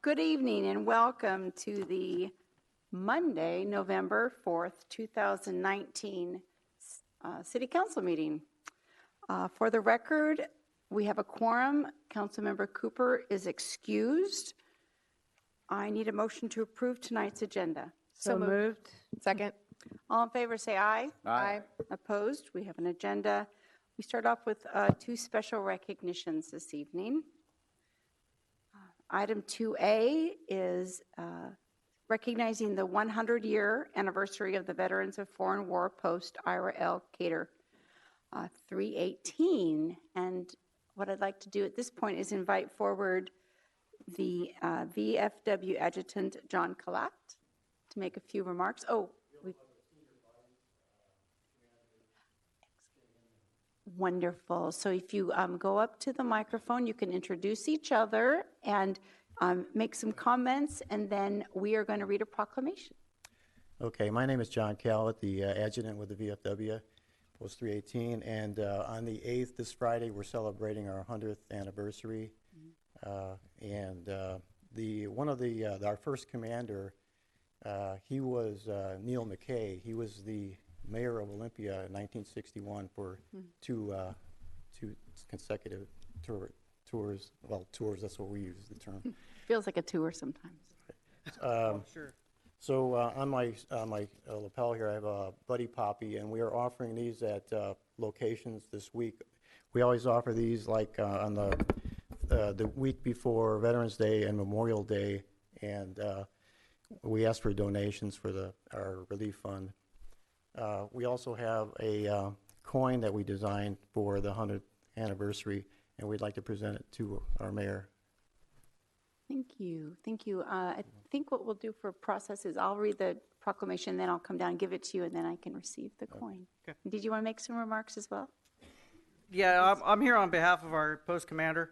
Good evening and welcome to the Monday, November 4th, 2019 City Council meeting. For the record, we have a quorum. Councilmember Cooper is excused. I need a motion to approve tonight's agenda. So moved. Second. All in favor say aye. Aye. Opposed? We have an agenda. We start off with two special recognitions this evening. Item 2A is recognizing the 100-year anniversary of the Veterans of Foreign War Post Ira L. Cater 318. And what I'd like to do at this point is invite forward the VFW Adjutant John Collette to make a few remarks. Wonderful. So if you go up to the microphone, you can introduce each other and make some comments, and then we are going to read a proclamation. Okay, my name is John Callett, the adjutant with the VFW, Post 318, and on the 8th, this Friday, we're celebrating our 100th anniversary, and our first commander, he was Neil McKay. He was the mayor of Olympia in 1961 for two consecutive tours. Well, tours, that's what we use the term. Feels like a tour sometimes. Sure. So on my lapel here, I have a Buddy Poppy, and we are offering these at locations this week. We always offer these like on the week before Veterans Day and Memorial Day, and we ask for donations for our relief fund. We also have a coin that we designed for the 100th anniversary, and we'd like to present it to our mayor. Thank you. Thank you. I think what we'll do for process is I'll read the proclamation, then I'll come down and give it to you, and then I can receive the coin. Okay. Did you want to make some remarks as well? Yeah, I'm here on behalf of our post commander.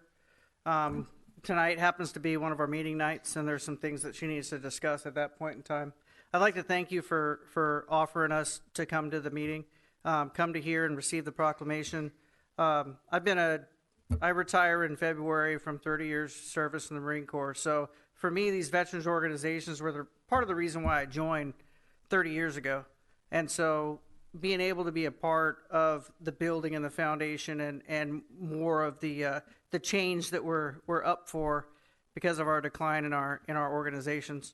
Tonight happens to be one of our meeting nights, and there's some things that she needs to discuss at that point in time. I'd like to thank you for offering us to come to the meeting, come to here and receive the proclamation. I retire in February from 30 years service in the Marine Corps. So for me, these veterans organizations were part of the reason why I joined 30 years ago. And so being able to be a part of the building and the foundation and more of the change that we're up for because of our decline in our organizations.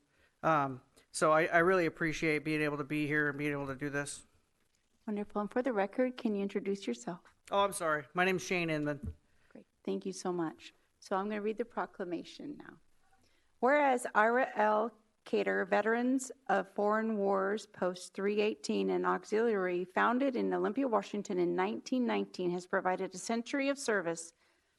So I really appreciate being able to be here and being able to do this. Wonderful. And for the record, can you introduce yourself? Oh, I'm sorry. My name's Shane Inman. Great. Thank you so much. So I'm going to read the proclamation now. Whereas Ira L. Cater, Veterans of Foreign Wars Post 318 and Auxiliary, founded in Olympia, Washington in 1919, has provided a century of service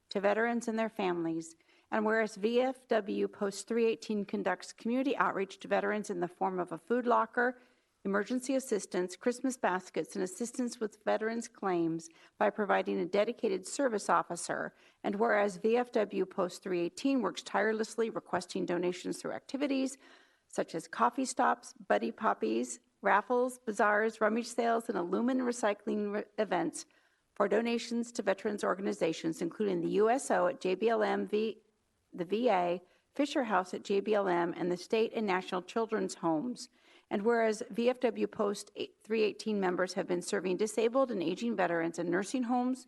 to veterans and their families. And whereas VFW Post 318 conducts community outreach to veterans in the form of a food locker, emergency assistance, Christmas baskets, and assistance with veterans' claims by providing a dedicated service officer. And whereas VFW Post 318 works tirelessly requesting donations through activities such as coffee stops, Buddy Poppies, raffles, bazaars, rummage sales, and aluminum recycling events for donations to veterans organizations, including the USO at JBLM, the VA, Fisher House at JBLM, and the state and national children's homes. And whereas VFW Post 318 members have been serving disabled and aging veterans in nursing homes,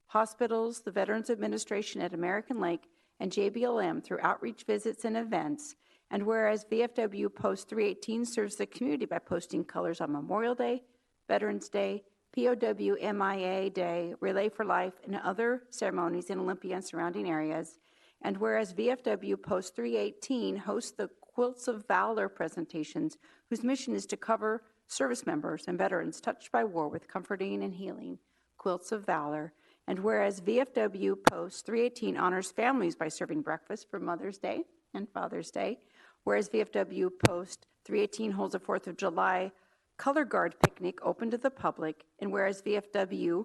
hospitals, the Veterans Administration at American Lake, and JBLM through outreach visits and events. And whereas VFW Post 318 serves the community by posting colors on Memorial Day, Veterans Day, POW MIA Day, Relay for Life, and other ceremonies in Olympia and surrounding areas. And whereas VFW Post 318 hosts the Quilts of Valor presentations, whose mission is to cover service members and veterans touched by war with comforting and healing Quilts of Valor. And whereas VFW Post 318 honors families by serving breakfast for Mother's Day and Father's Day, whereas VFW Post 318 holds a 4th of July Color Guard picnic open to the public, and whereas VFW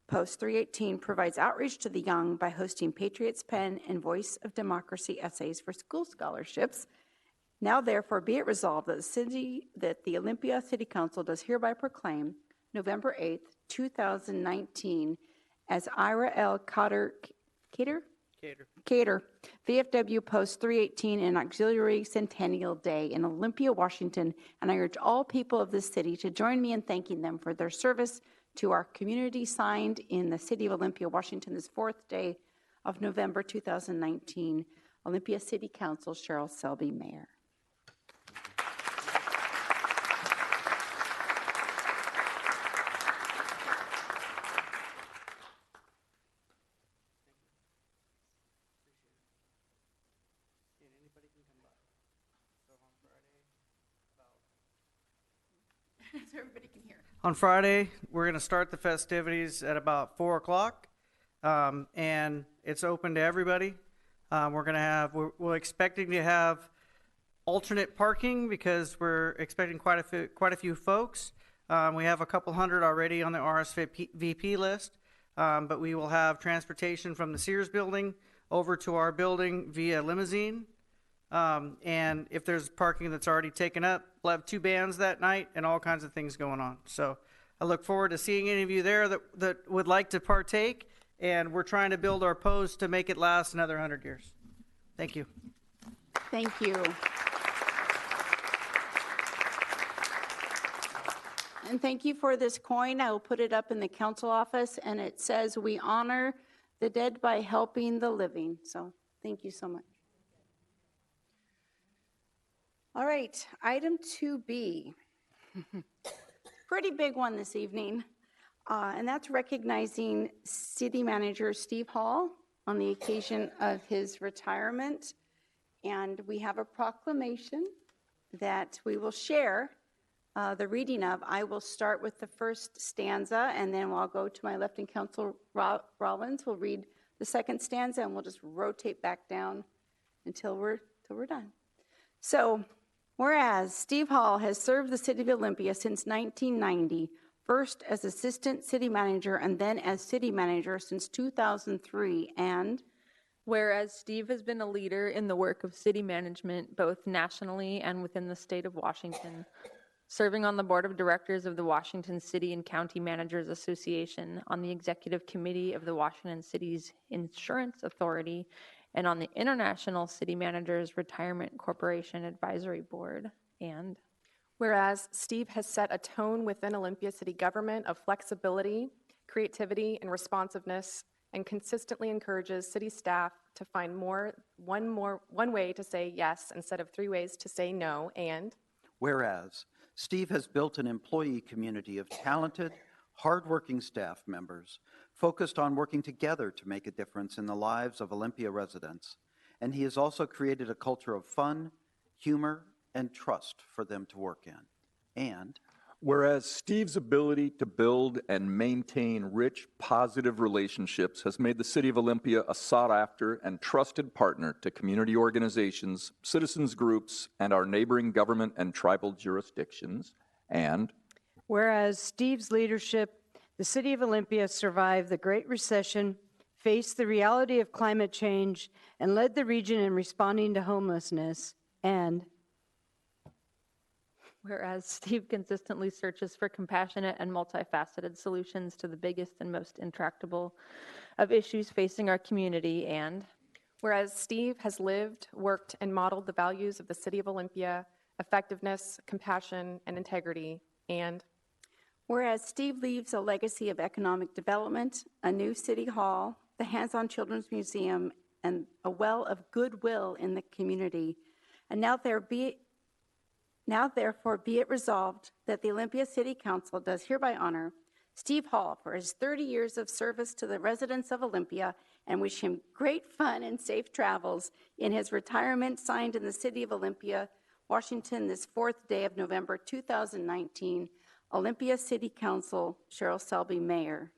Post 318 provides outreach to the young by hosting Patriots Pen and Voice of Democracy essays for school scholarships. Now, therefore, be it resolved that the Olympia City Council does hereby proclaim November 8th, 2019 as Ira L. Cater Cater. VFW Post 318 and Auxiliary Centennial Day in Olympia, Washington, and I urge all people of this city to join me in thanking them for their service to our community, signed in the city of Olympia, Washington, this 4th day of November 2019. Olympia City Council, Cheryl Selby, Mayor. So everybody can hear. On Friday, we're going to start the festivities at about 4 o'clock, and it's open to everybody. We're expecting to have alternate parking because we're expecting quite a few folks. We have a couple hundred already on the RSVP list, but we will have transportation from the Sears building over to our building via limousine. And if there's parking that's already taken up, we'll have 2 bands that night and all kinds of things going on. So I look forward to seeing any of you there that would like to partake, and we're trying to build our post to make it last another 100 years. Thank you. Thank you. And thank you for this coin. I will put it up in the council office, and it says, "We honor the dead by helping the living." So thank you so much. All right, item 2B. Pretty big one this evening, and that's recognizing City Manager Steve Hall on the occasion of his retirement. And we have a proclamation that we will share the reading of. I will start with the first stanza, and then I'll go to my left, and Council Rollins will read the second stanza, and we'll just rotate back down until we're done. So, whereas Steve Hall has served the city of Olympia since 1990, first as assistant city manager and then as city manager since 2003, and Whereas Steve has been a leader in the work of city management, both nationally and within the state of Washington, serving on the board of directors of the Washington City and County Managers Association, on the executive committee of the Washington City's Insurance Authority, and on the International City Managers Retirement Corporation Advisory Board. And whereas Steve has set a tone within Olympia city government of flexibility, creativity, and responsiveness, and consistently encourages city staff to find one way to say yes instead of 3 ways to say no. And whereas Steve has built an employee community of talented, hardworking staff members focused on working together to make a difference in the lives of Olympia residents, and he has also created a culture of fun, humor, and trust for them to work in. And whereas Steve's ability to build and maintain rich, positive relationships has made the City of Olympia a sought-after and trusted partner to community organizations, citizens groups, and our neighboring government and tribal jurisdictions. And whereas Steve's leadership, the City of Olympia survived the Great Recession, faced the reality of climate change, and led the region in responding to homelessness. And whereas Steve consistently searches for compassionate and multifaceted solutions to the biggest and most intractable of issues facing our community. And whereas Steve has lived, worked, and modeled the values of the city of Olympia, effectiveness, compassion, and integrity. And whereas Steve leaves a legacy of economic development, a new city hall, the hands-on children's museum, and a well of goodwill in the community. And now therefore be it resolved that the Olympia City Council does hereby honor Steve Hall for his 30 years of service to the residents of Olympia and wish him great fun and safe travels in his retirement, signed in the city of Olympia, Washington, this 4th day of November 2019. Olympia City Council, Cheryl Selby, Mayor.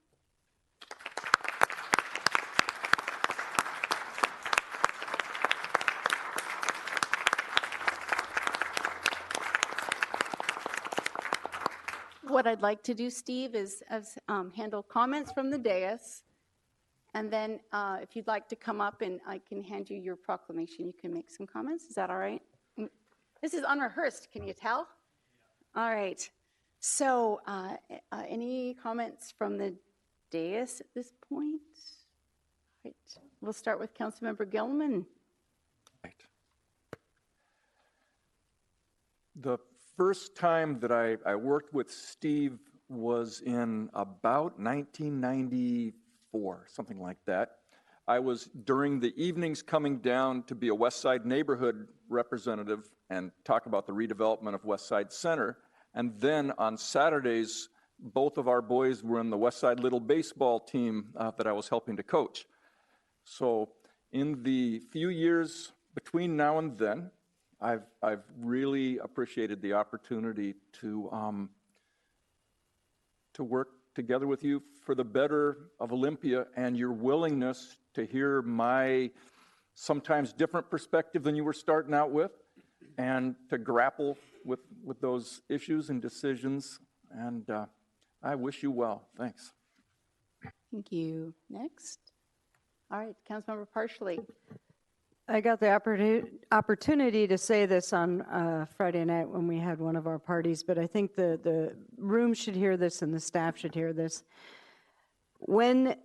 What I'd like to do, Steve, is handle comments from the dais. And then if you'd like to come up and I can hand you your proclamation, you can make some comments. Is that all right? This is unrehearsed, can you tell? All right. So any comments from the dais at this point? Right. We'll start with Councilmember Gilman. Right. The first time that I worked with Steve was in about 1994, something like that. I was during the evenings coming down to be a West Side neighborhood representative and talk about the redevelopment of West Side Center. And then on Saturdays, both of our boys were in the West Side Little baseball team that I was helping to coach. So in the few years between now and then, I've really appreciated the opportunity to work together with you for the better of Olympia, and your willingness to hear my sometimes different perspective than you were starting out with, and to grapple with those issues and decisions. And I wish you well. Thanks. Thank you. Next. All right, Councilmember Partially. I got the opportunity to say this on Friday night when we had one of our parties, but I think the room should hear this and the staff should hear this. When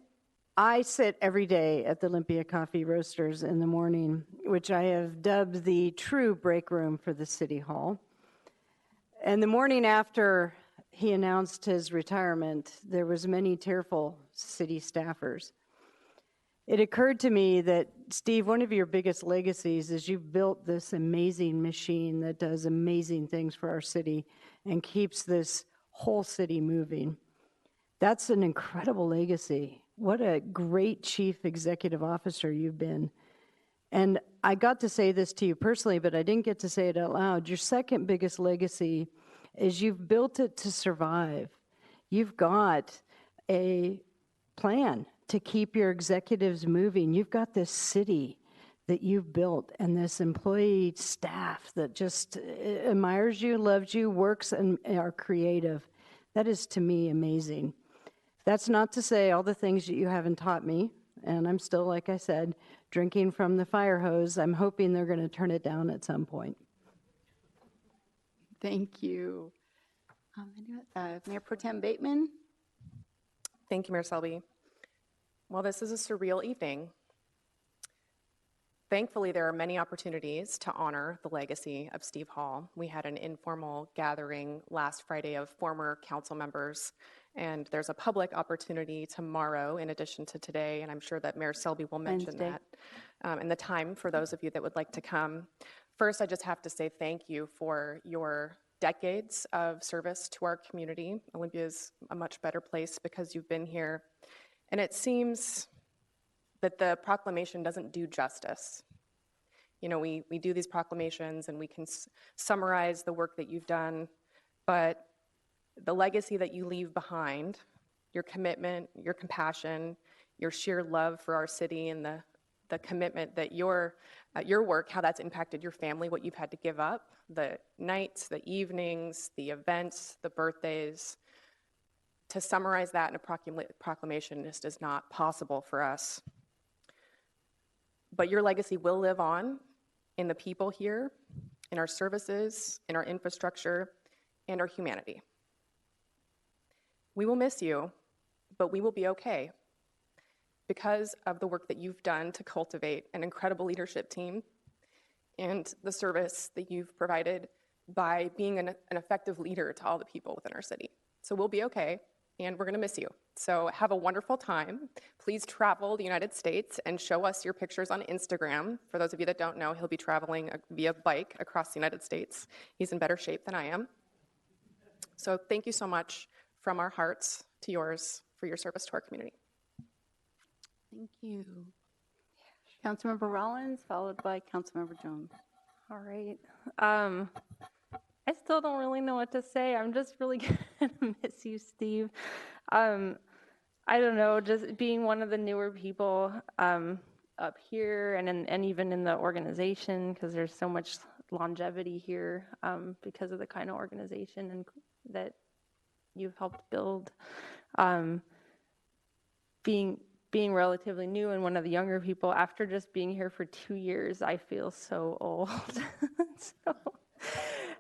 I sit every day at the Olympia Coffee Roasters in the morning, which I have dubbed the true break room for the City Hall, and the morning after he announced his retirement, there was many tearful city staffers. It occurred to me that, Steve, one of your biggest legacies is you've built this amazing machine that does amazing things for our city and keeps this whole city moving. That's an incredible legacy. What a great chief executive officer you've been. And I got to say this to you personally, but I didn't get to say it out loud. Your second biggest legacy is you've built it to survive. You've got a plan to keep your executives moving. You've got this city that you've built and this employee staff that just admires you, loves you, works, and are creative. That is, to me, amazing. That's not to say all the things that you haven't taught me, and I'm still, like I said, drinking from the fire hose. I'm hoping they're going to turn it down at some point. Thank you. Mayor Pro Tem Bateman. Thank you, Mayor Selby. Well, this is a surreal evening. Thankfully, there are many opportunities to honor the legacy of Steve Hall. We had an informal gathering last Friday of former council members, and there's a public opportunity tomorrow in addition to today, and I'm sure that Mayor Selby will mention Wednesday. that, and the time for those of you that would like to come. First, I just have to say thank you for your decades of service to our community. Olympia is a much better place because you've been here. And it seems that the proclamation doesn't do justice. You know, we do these proclamations and we can summarize the work that you've done, but the legacy that you leave behind, your commitment, your compassion, your sheer love for our city, and the commitment that your work, how that's impacted your family, what you've had to give up, the nights, the evenings, the events, the birthdays. To summarize that in a proclamation just is not possible for us. But your legacy will live on in the people here, in our services, in our infrastructure, and our humanity. We will miss you, but we will be okay because of the work that you've done to cultivate an incredible leadership team and the service that you've provided by being an effective leader to all the people within our city. So we'll be okay. And we're going to miss you. So have a wonderful time. Please travel the United States and show us your pictures on Instagram. For those of you that don't know, he'll be traveling via bike across the United States. He's in better shape than I am. So thank you so much from our hearts to yours for your service to our community. Thank you. Councilmember Rollins, followed by Councilmember Jones. All right. I still don't really know what to say. I'm just really gonna miss you, Steve. I don't know, just being one of the newer people up here and even in the organization, because there's so much longevity here because of the kind of organization and that you've helped build. Being relatively new and one of the younger people, after just being here for 2 years, I feel so old. So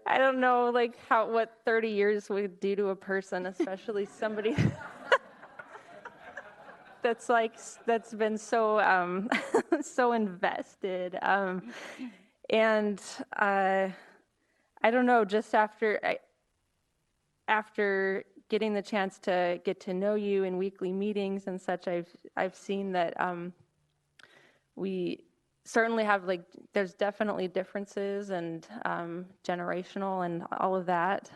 I don't know, like what 30 years would do to a person, especially somebody that's been so so invested. And I don't know, just after getting the chance to get to know you in weekly meetings and such, I've seen that we certainly have, like, there's definitely differences and generational and all of that.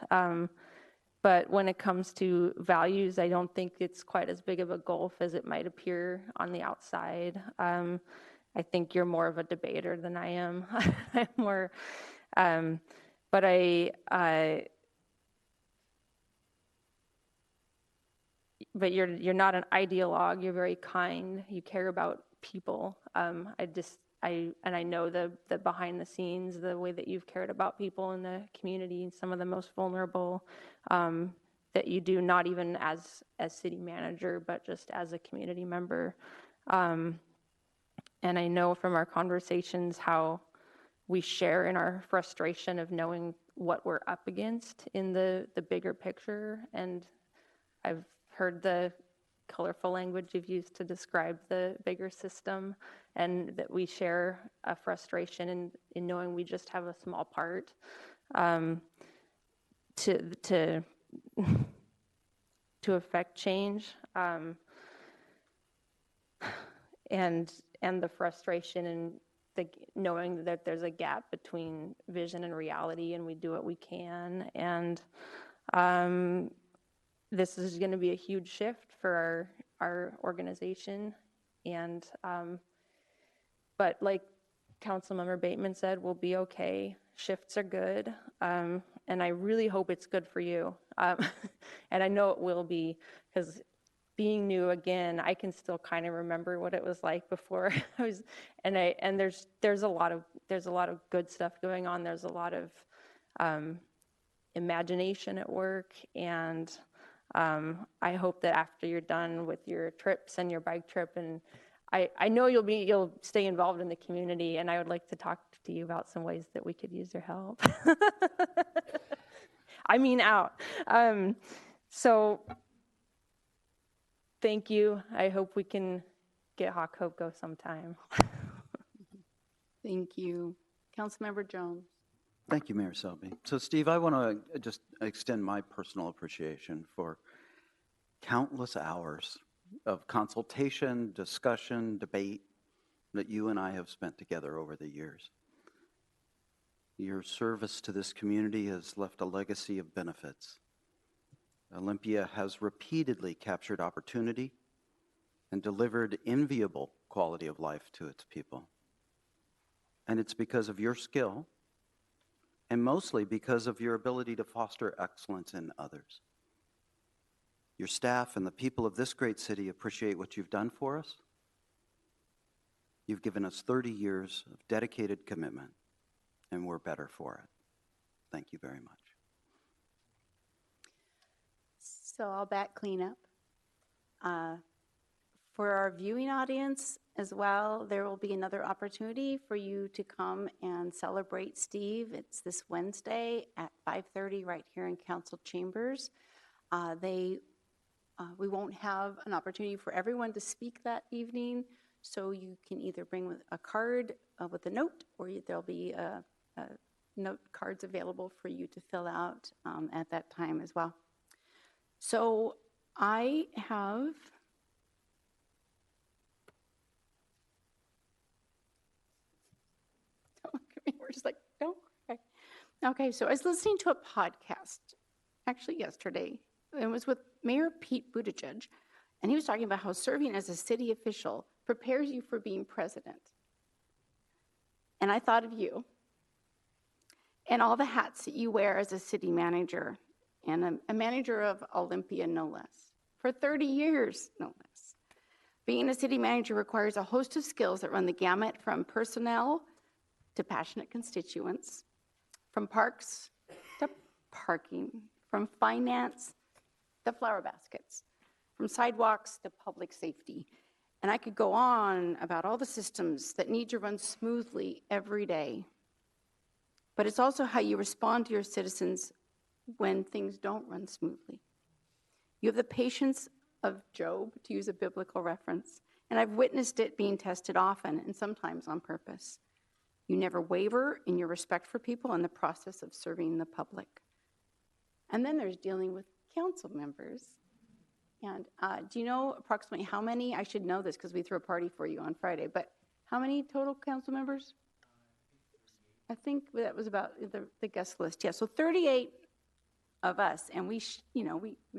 But when it comes to values, I don't think it's quite as big of a gulf as it might appear on the outside. I think you're more of a debater than I am. I'm more, but but you're not an ideologue. You're very kind. You care about people. I know the behind the scenes, the way that you've cared about people in the community, and some of the most vulnerable, that you do, not even as city manager, but just as a community member. And I know from our conversations how we share in our frustration of knowing what we're up against in the bigger picture. And I've heard the colorful language you've used to describe the bigger system, and that we share a frustration in knowing we just have a small part to affect change, and the frustration and knowing that there's a gap between vision and reality, and we do what we can. And this is going to be a huge shift for our organization. And but like Councilmember Bateman said, we'll be okay. Shifts are good, and I really hope it's good for you. And I know it will be, because being new again, I can still kind of remember what it was like before I was, and there's a lot of good stuff going on. There's a lot of imagination at work, and I hope that after you're done with your trips and your bike trip, and I know you'll stay involved in the community, and I would like to talk to you about some ways that we could use your help. I mean out. So thank you. I hope we can get Hawk Go sometime. Thank you. Councilmember Jones. Thank you, Mayor Selby. So, Steve, I want to just extend my personal appreciation for countless hours of consultation, discussion, debate that you and I have spent together over the years. Your service to this community has left a legacy of benefits. Olympia has repeatedly captured opportunity and delivered enviable quality of life to its people. And it's because of your skill, and mostly because of your ability to foster excellence in others. Your staff and the people of this great city appreciate what you've done for us. You've given us 30 years of dedicated commitment, and we're better for it. Thank you very much. So I'll back clean up. For our viewing audience as well, there will be another opportunity for you to come and celebrate Steve. It's this Wednesday at 5:30 right here in Council Chambers. We won't have an opportunity for everyone to speak that evening, so you can either bring a card with a note, or there'll be note cards available for you to fill out at that time as well. So I have don't look at me, we're just like, don't cry. Okay, so I was listening to a podcast actually yesterday. It was with Mayor Pete Buttigieg, and he was talking about how serving as a city official prepares you for being president. And I thought of you and all the hats that you wear as a city manager, and a manager of Olympia, no less, for 30 years, no less. Being a city manager requires a host of skills that run the gamut from personnel to passionate constituents, from parks to parking, from finance to flower baskets, from sidewalks to public safety. And I could go on about all the systems that need to run smoothly every day. But it's also how you respond to your citizens when things don't run smoothly. You have the patience of Job, to use a biblical reference, and I've witnessed it being tested often and sometimes on purpose. You never waver in your respect for people in the process of serving the public. And then there's dealing with council members. And do you know approximately how many? I should know this because we threw a party for you on Friday, but how many total council members? I think that was about the guest list. Yeah, so 38 of us, and we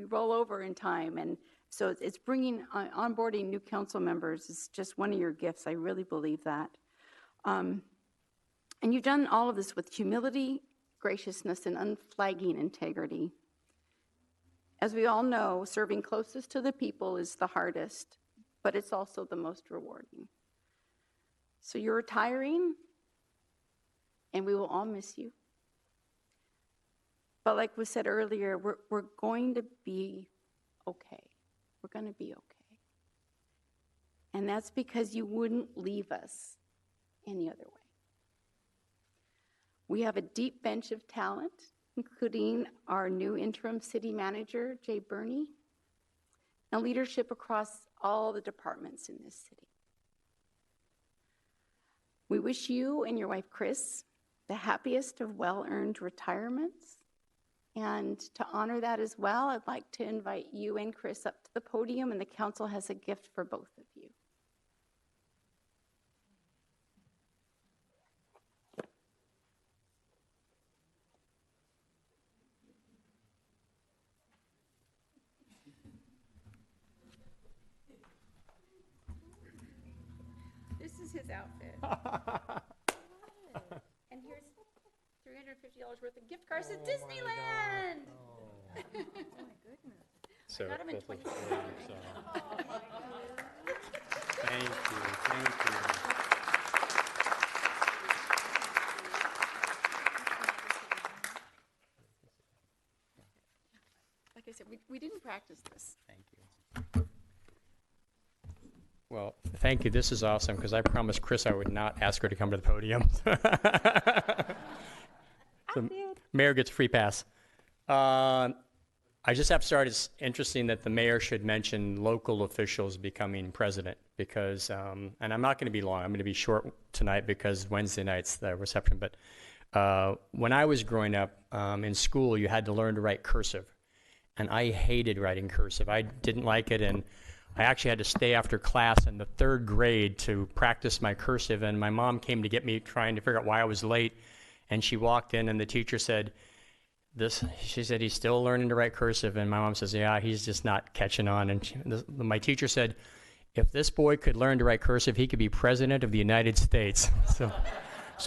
roll over in time, and so it's bringing onboarding new council members is just one of your gifts. I really believe that. And you've done all of this with humility, graciousness, and unflagging integrity. As we all know, serving closest to the people is the hardest, but it's also the most rewarding. So you're retiring, and we will all miss you. But like was said earlier, we're going to be okay. We're going to be okay. And that's because you wouldn't leave us any other way. We have a deep bench of talent, including our new interim city manager, Jay Burney, and leadership across all the departments in this city. We wish you and your wife, Chris, the happiest of well-earned retirements. And to honor that as well, I'd like to invite you and Chris up to the podium, and the council has a gift for both of you. This is his outfit. And here's $350 worth of gift cards to Disneyland. Oh my goodness. So got him in that's 20. like 4 years, Thank you. Like I said, we didn't practice this. Thank you. Well, thank you. This is awesome because I promised Chris I would not ask her to come to the podium. The mayor gets a free pass. I just have to start. It's interesting that the mayor should mention local officials becoming president because, and I'm not going to be long. I'm going to be short tonight because Wednesday night's the reception. But when I was growing up in school, you had to learn to write cursive. And I hated writing cursive. I didn't like it. And I actually had to stay after class in the 3rd grade to practice my cursive. And my mom came to get me trying to figure out why I was late. And she walked in and the teacher said, she said, he's still learning to write cursive. And my mom says, yeah, he's just not catching on. And my teacher said, if this boy could learn to write cursive, he could be president of the United States. So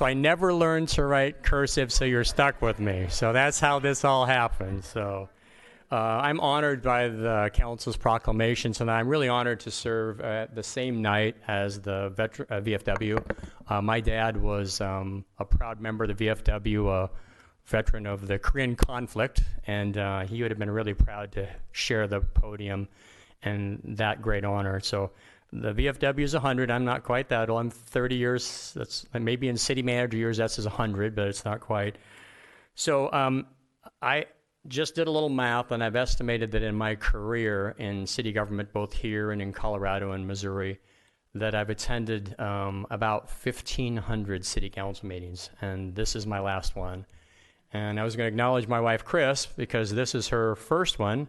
I never learned to write cursive, so you're stuck with me. So that's how this all happened. So I'm honored by the council's proclamation. So I'm really honored to serve the same night as the VFW. My dad was a proud member of the VFW, a veteran of the Korean conflict, and he would have been really proud to share the podium and that great honor. So the VFW is 100. I'm not quite that old. I'm 30 years. That's maybe in city manager years, that's 100, but it's not quite. So I just did a little math, and I've estimated that in my career in city government, both here and in Colorado and Missouri, that I've attended about 1,500 city council meetings, and this is my last one. And I was going to acknowledge my wife, Chris, because this is her first one,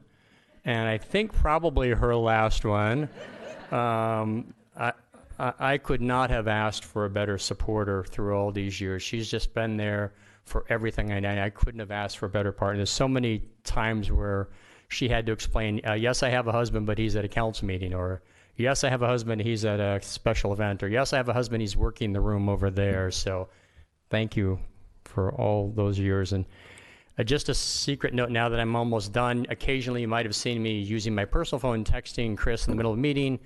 and I think probably her last one. I could not have asked for a better supporter through all these years. She's just been there for everything I couldn't have asked for a better partner. There's so many times where she had to explain, yes, I have a husband, but he's at a council meeting, or yes, I have a husband, he's at a special event, or yes, I have a husband, he's working the room over there. So thank you for all those years. And just a secret note now that I'm almost done, occasionally you might have seen me using my personal phone, texting Chris in the middle of a meeting,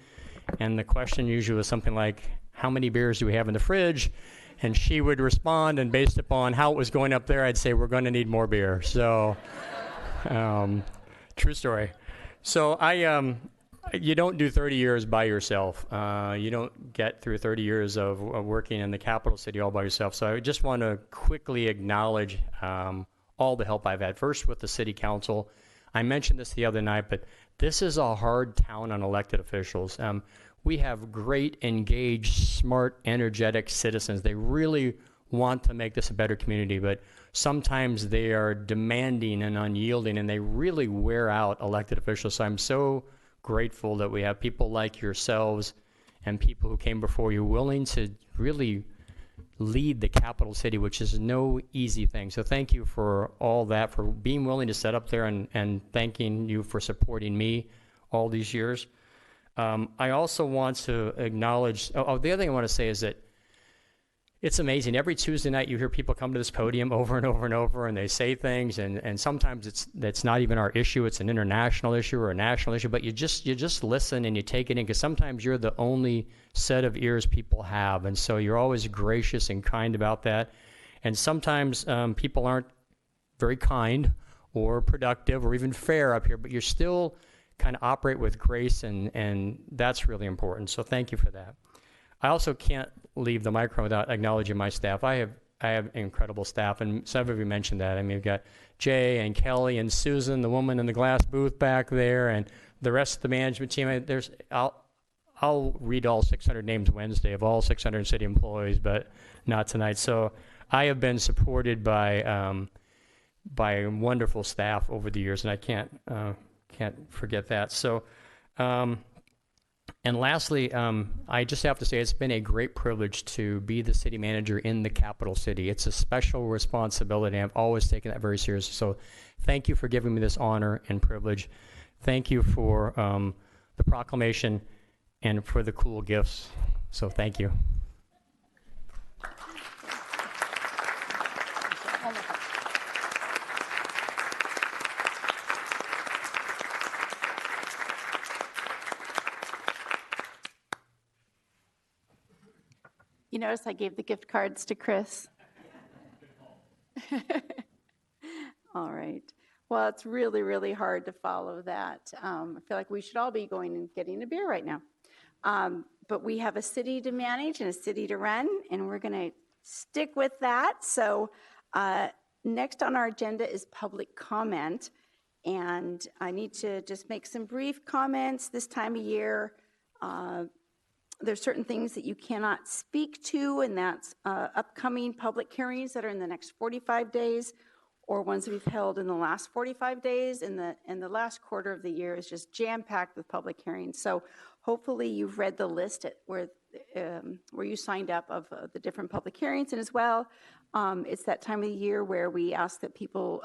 and the question usually was something like, how many beers do we have in the fridge? And she would respond, and based upon how it was going up there, I'd say, we're going to need more beer. So, true story. So you don't do 30 years by yourself. You don't get through 30 years of working in the capital city all by yourself. So I just want to quickly acknowledge all the help I've had. First with the city council. I mentioned this the other night, but this is a hard town on elected officials. We have great, engaged, smart, energetic citizens. They really want to make this a better community, but sometimes they are demanding and unyielding, and they really wear out elected officials. So I'm so grateful that we have people like yourselves and people who came before you willing to really lead the capital city, which is no easy thing. So thank you for all that, for being willing to sit up there, and thanking you for supporting me all these years. I also want to acknowledge, the other thing I want to say is that it's amazing. Every Tuesday night you hear people come to this podium over and over and over, and they say things, and sometimes that's not even our issue. It's an international issue or a national issue, but you just listen and you take it in, because sometimes you're the only set of ears people have, and so you're always gracious and kind about that. And sometimes people aren't very kind or productive or even fair up here, but you're still kind of operate with grace, and that's really important. So thank you for that. I also can't leave the microphone without acknowledging my staff. I have incredible staff, and some of you mentioned that. I mean, we've got Jay and Kelly and Susan, the woman in the glass booth back there, and the rest of the management team. I'll read all 600 names Wednesday of all 600 city employees, but not tonight. So I have been supported by wonderful staff over the years, and I can't forget that. So. And lastly, I just have to say it's been a great privilege to be the city manager in the capital city. It's a special responsibility. I've always taken that very seriously. So thank you for giving me this honor and privilege. Thank you for the proclamation and for the cool gifts. So thank you. You notice I gave the gift cards to Chris. All right. Well, it's really, really hard to follow that. I feel like we should all be going and getting a beer right now. But we have a city to manage and a city to run, and we're going to stick with that. So next on our agenda is public comment. And I need to just make some brief comments this time of year. There's certain things that you cannot speak to, and that's upcoming public hearings that are in the next 45 days, or ones that we've held in the last 45 days. And the last quarter of the year is just jam-packed with public hearings. So hopefully you've read the list where you signed up of the different public hearings. And as well, it's that time of the year where we ask that people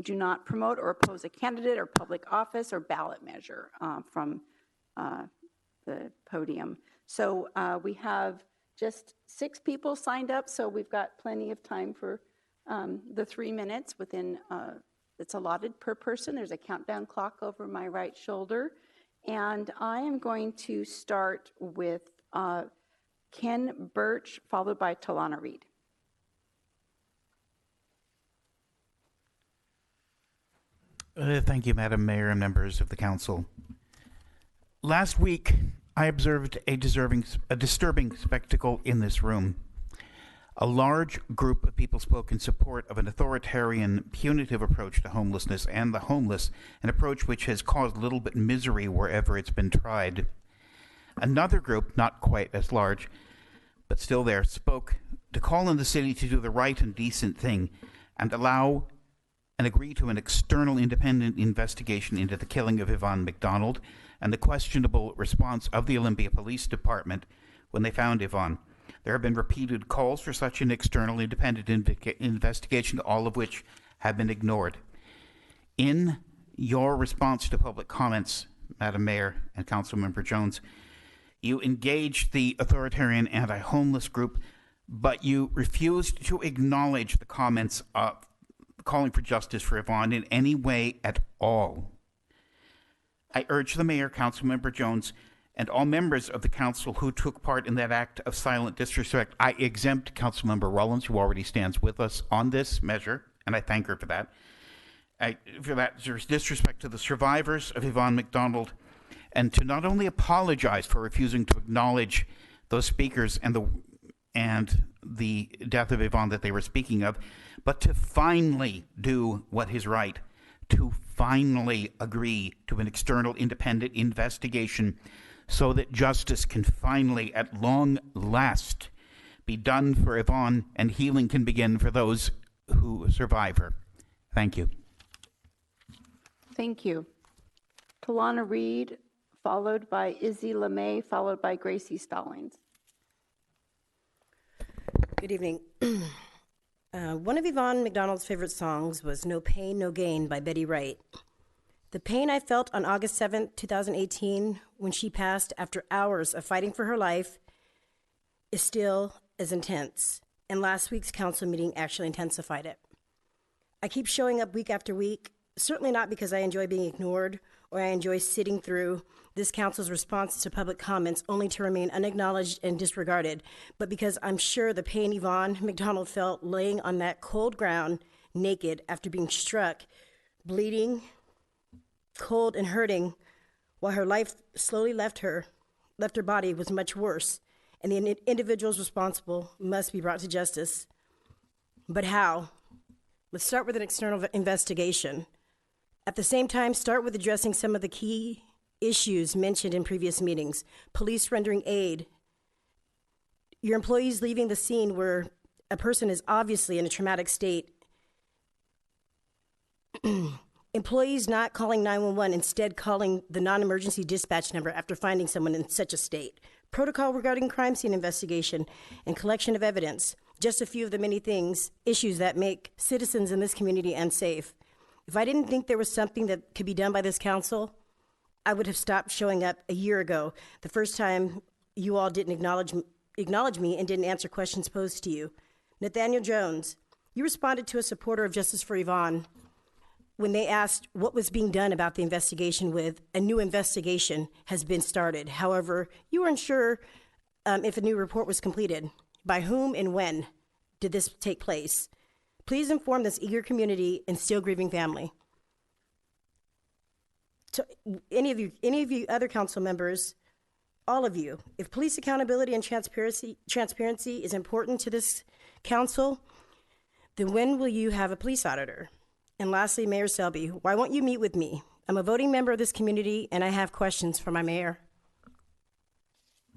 do not promote or oppose a candidate or public office or ballot measure from the podium. So we have just 6 people signed up, so we've got plenty of time for the 3 minutes within that's allotted per person. There's a countdown clock over my right shoulder. And I am going to start with Ken Birch, followed by Talana Reed. Thank you, Madam Mayor and members of the council. Last week, I observed a disturbing spectacle in this room. A large group of people spoke in support of an authoritarian, punitive approach to homelessness and the homeless, an approach which has caused little but misery wherever it's been tried. Another group, not quite as large, but still there, spoke to call on the city to do the right and decent thing and allow and agree to an external independent investigation into the killing of Yvonne McDonald and the questionable response of the Olympia Police Department when they found Yvonne. There have been repeated calls for such an external independent investigation, all of which have been ignored. In your response to public comments, Madam Mayor and Councilmember Jones, you engaged the authoritarian anti-homeless group, but you refused to acknowledge the comments calling for justice for Yvonne in any way at all. I urge the Mayor, Councilmember Jones, and all members of the council who took part in that act of silent disrespect. I exempt Councilmember Rollins, who already stands with us on this measure, and I thank her for that. There's disrespect to the survivors of Yvonne McDonald, and to not only apologize for refusing to acknowledge those speakers and the death of Yvonne that they were speaking of, but to finally do what is right. to finally agree to an external independent investigation so that justice can finally, at long last, be done for Yvonne and healing can begin for those who survive her. Thank you. Thank you. Talana Reed, followed by Izzy LeMay, followed by Gracie Stallings. Good evening. One of Yvonne McDonald's favorite songs was No Pain, No Gain by Betty Wright. The pain I felt on August 7th, 2018, when she passed after hours of fighting for her life, is still as intense, and last week's council meeting actually intensified it. I keep showing up week after week, certainly not because I enjoy being ignored or I enjoy sitting through this council's response to public comments only to remain unacknowledged and disregarded, but because I'm sure the pain Yvonne McDonald felt laying on that cold ground, naked, after being struck, bleeding, cold and hurting, while her life slowly left her body, was much worse, and the individuals responsible must be brought to justice. But how? Let's start with an external investigation. At the same time, start with addressing some of the key issues mentioned in previous meetings. Police rendering aid. Your employees leaving the scene where a person is obviously in a traumatic state. Employees not calling 911, instead calling the non-emergency dispatch number after finding someone in such a state. Protocol regarding crime scene investigation and collection of evidence. Just a few of the many issues that make citizens in this community unsafe. If I didn't think there was something that could be done by this council, I would have stopped showing up a year ago, the first time you all didn't acknowledge me and didn't answer questions posed to you. Nathaniel Jones, you responded to a supporter of Justice for Yvonne when they asked what was being done about the investigation with a new investigation has been started. However, you weren't sure if a new report was completed. By whom and when did this take place? Please inform this eager community and still grieving family. To any of you other council members, all of you, if police accountability and transparency is important to this council, then when will you have a police auditor? And lastly, Mayor Selby, why won't you meet with me? I'm a voting member of this community and I have questions for my mayor.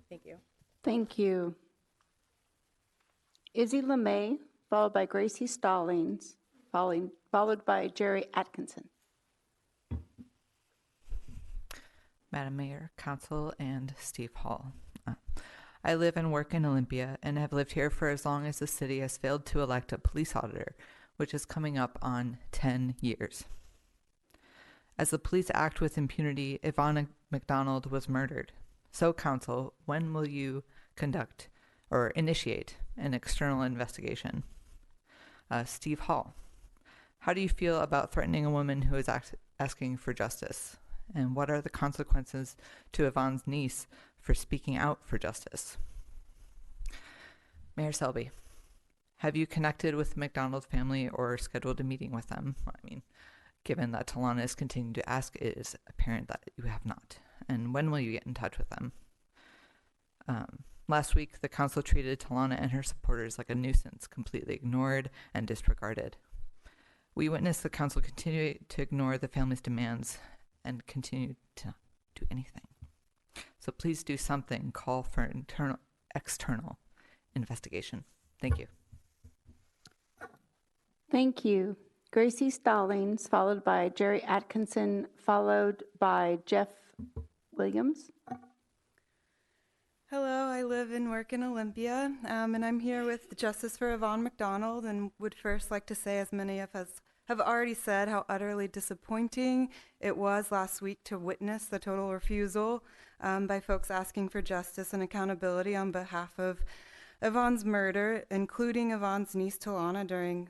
Thank you. Thank you. Izzy LeMay, followed by Gracie Stallings, followed by Jerry Atkinson. Madam Mayor, Council, and Steve Hall. I live and work in Olympia and have lived here for as long as the city has failed to elect a police auditor, which is coming up on 10 years. As the police act with impunity, Yvonne McDonald was murdered. So, Council, when will you conduct or initiate an external investigation? Steve Hall, how do you feel about threatening a woman who is asking for justice? And what are the consequences to Yvonne's niece for speaking out for justice? Mayor Selby, have you connected with the McDonald family or scheduled a meeting with them? I mean, given that Talana is continuing to ask, it is apparent that you have not. And when will you get in touch with them? Last week, the council treated Talana and her supporters like a nuisance, completely ignored and disregarded. We witnessed the council continue to ignore the family's demands and continue to not do anything. So please do something. Call for an external investigation. Thank you. Thank you. Gracie Stallings, followed by Jerry Atkinson, followed by Jeff Williams. Hello, I live and work in Olympia, and I'm here with Justice for Yvonne McDonald, and would first like to say, as many of us have already said, how utterly disappointing it was last week to witness the total refusal by folks asking for justice and accountability on behalf of Yvonne's murder, including Yvonne's niece Talana during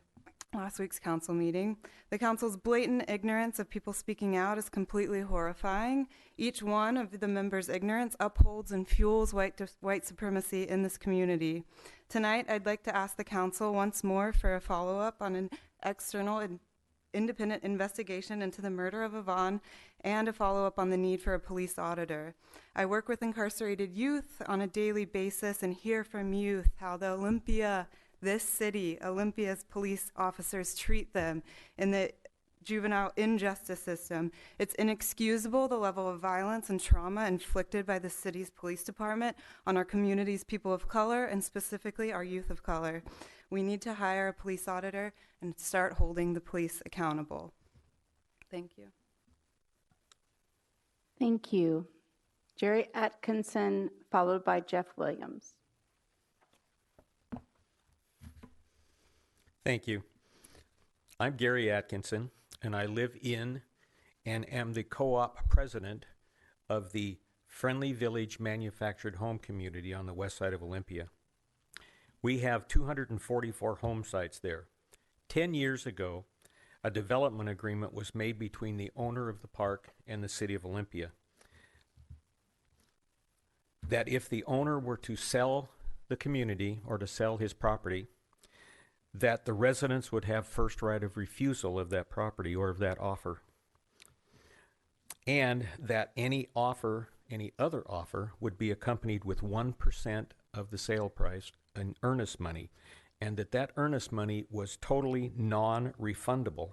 last week's council meeting. The council's blatant ignorance of people speaking out is completely horrifying. Each one of the members' ignorance upholds and fuels white supremacy in this community. Tonight, I'd like to ask the council once more for a follow-up on an external and independent investigation into the murder of Yvonne and a follow-up on the need for a police auditor. I work with incarcerated youth on a daily basis and hear from youth how the Olympia, this city, Olympia's police officers treat them, and the juvenile injustice system. It's inexcusable the level of violence and trauma inflicted by the city's police department on our community's people of color, and specifically our youth of color. We need to hire a police auditor and start holding the police accountable. Thank you. Thank you. Jerry Atkinson, followed by Jeff Williams. Thank you. I'm Gary Atkinson, and I live in and am the co-op president of the Friendly Village Manufactured Home Community on the west side of Olympia. We have 244 home sites there. 10 years ago, a development agreement was made between the owner of the park and the city of Olympia that if the owner were to sell the community or to sell his property, that the residents would have first right of refusal of that property or of that offer. And that any other offer would be accompanied with 1% of the sale price in earnest money, and that earnest money was totally non-refundable.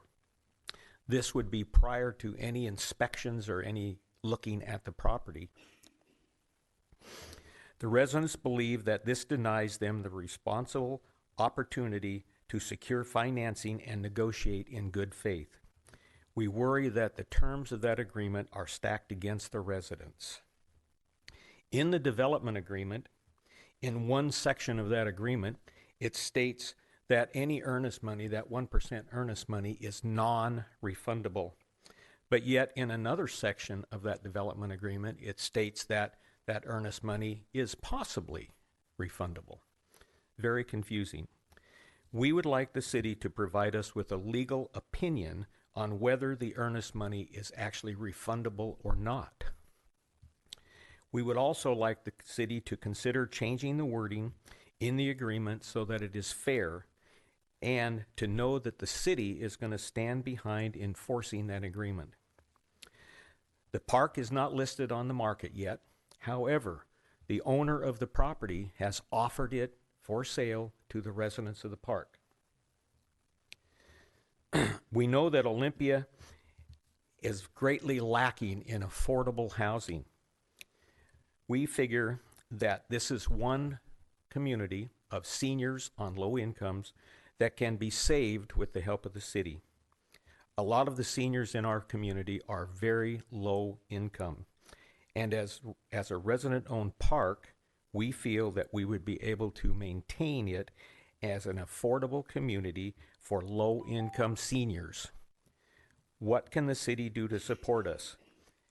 This would be prior to any inspections or any looking at the property. The residents believe that this denies them the responsible opportunity to secure financing and negotiate in good faith. We worry that the terms of that agreement are stacked against the residents. In the development agreement, in one section of that agreement, it states that any earnest money, that 1% earnest money, is non-refundable. But yet in another section of that development agreement, it states that that earnest money is possibly refundable. Very confusing. We would like the city to provide us with a legal opinion on whether the earnest money is actually refundable or not. We would also like the city to consider changing the wording in the agreement so that it is fair, and to know that the city is going to stand behind enforcing that agreement. The park is not listed on the market yet. However, the owner of the property has offered it for sale to the residents of the park. We know that Olympia is greatly lacking in affordable housing. We figure that this is one community of seniors on low incomes that can be saved with the help of the city. A lot of the seniors in our community are very low income. And as a resident-owned park, we feel that we would be able to maintain it as an affordable community for low-income seniors. What can the city do to support us?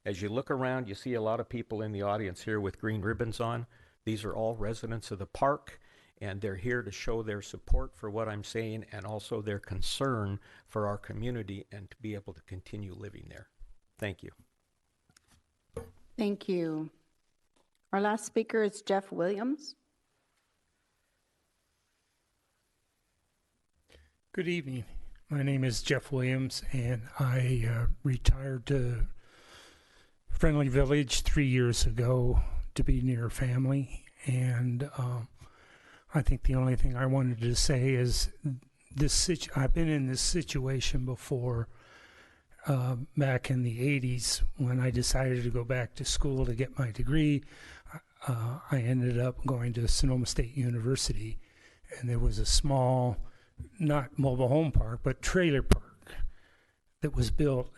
As you look around, you see a lot of people in the audience here with green ribbons on. These are all residents of the park, and they're here to show their support for what I'm saying and also their concern for our community and to be able to continue living there. Thank you. Thank you. Our last speaker is Jeff Williams. Good evening. My name is Jeff Williams, and I retired to Friendly Village 3 years ago to be near family. And I think the only thing I wanted to say is I've been in this situation before. Back in the 80s, when I decided to go back to school to get my degree, I ended up going to Sonoma State University, and there was a small, not mobile home park, but trailer park that was built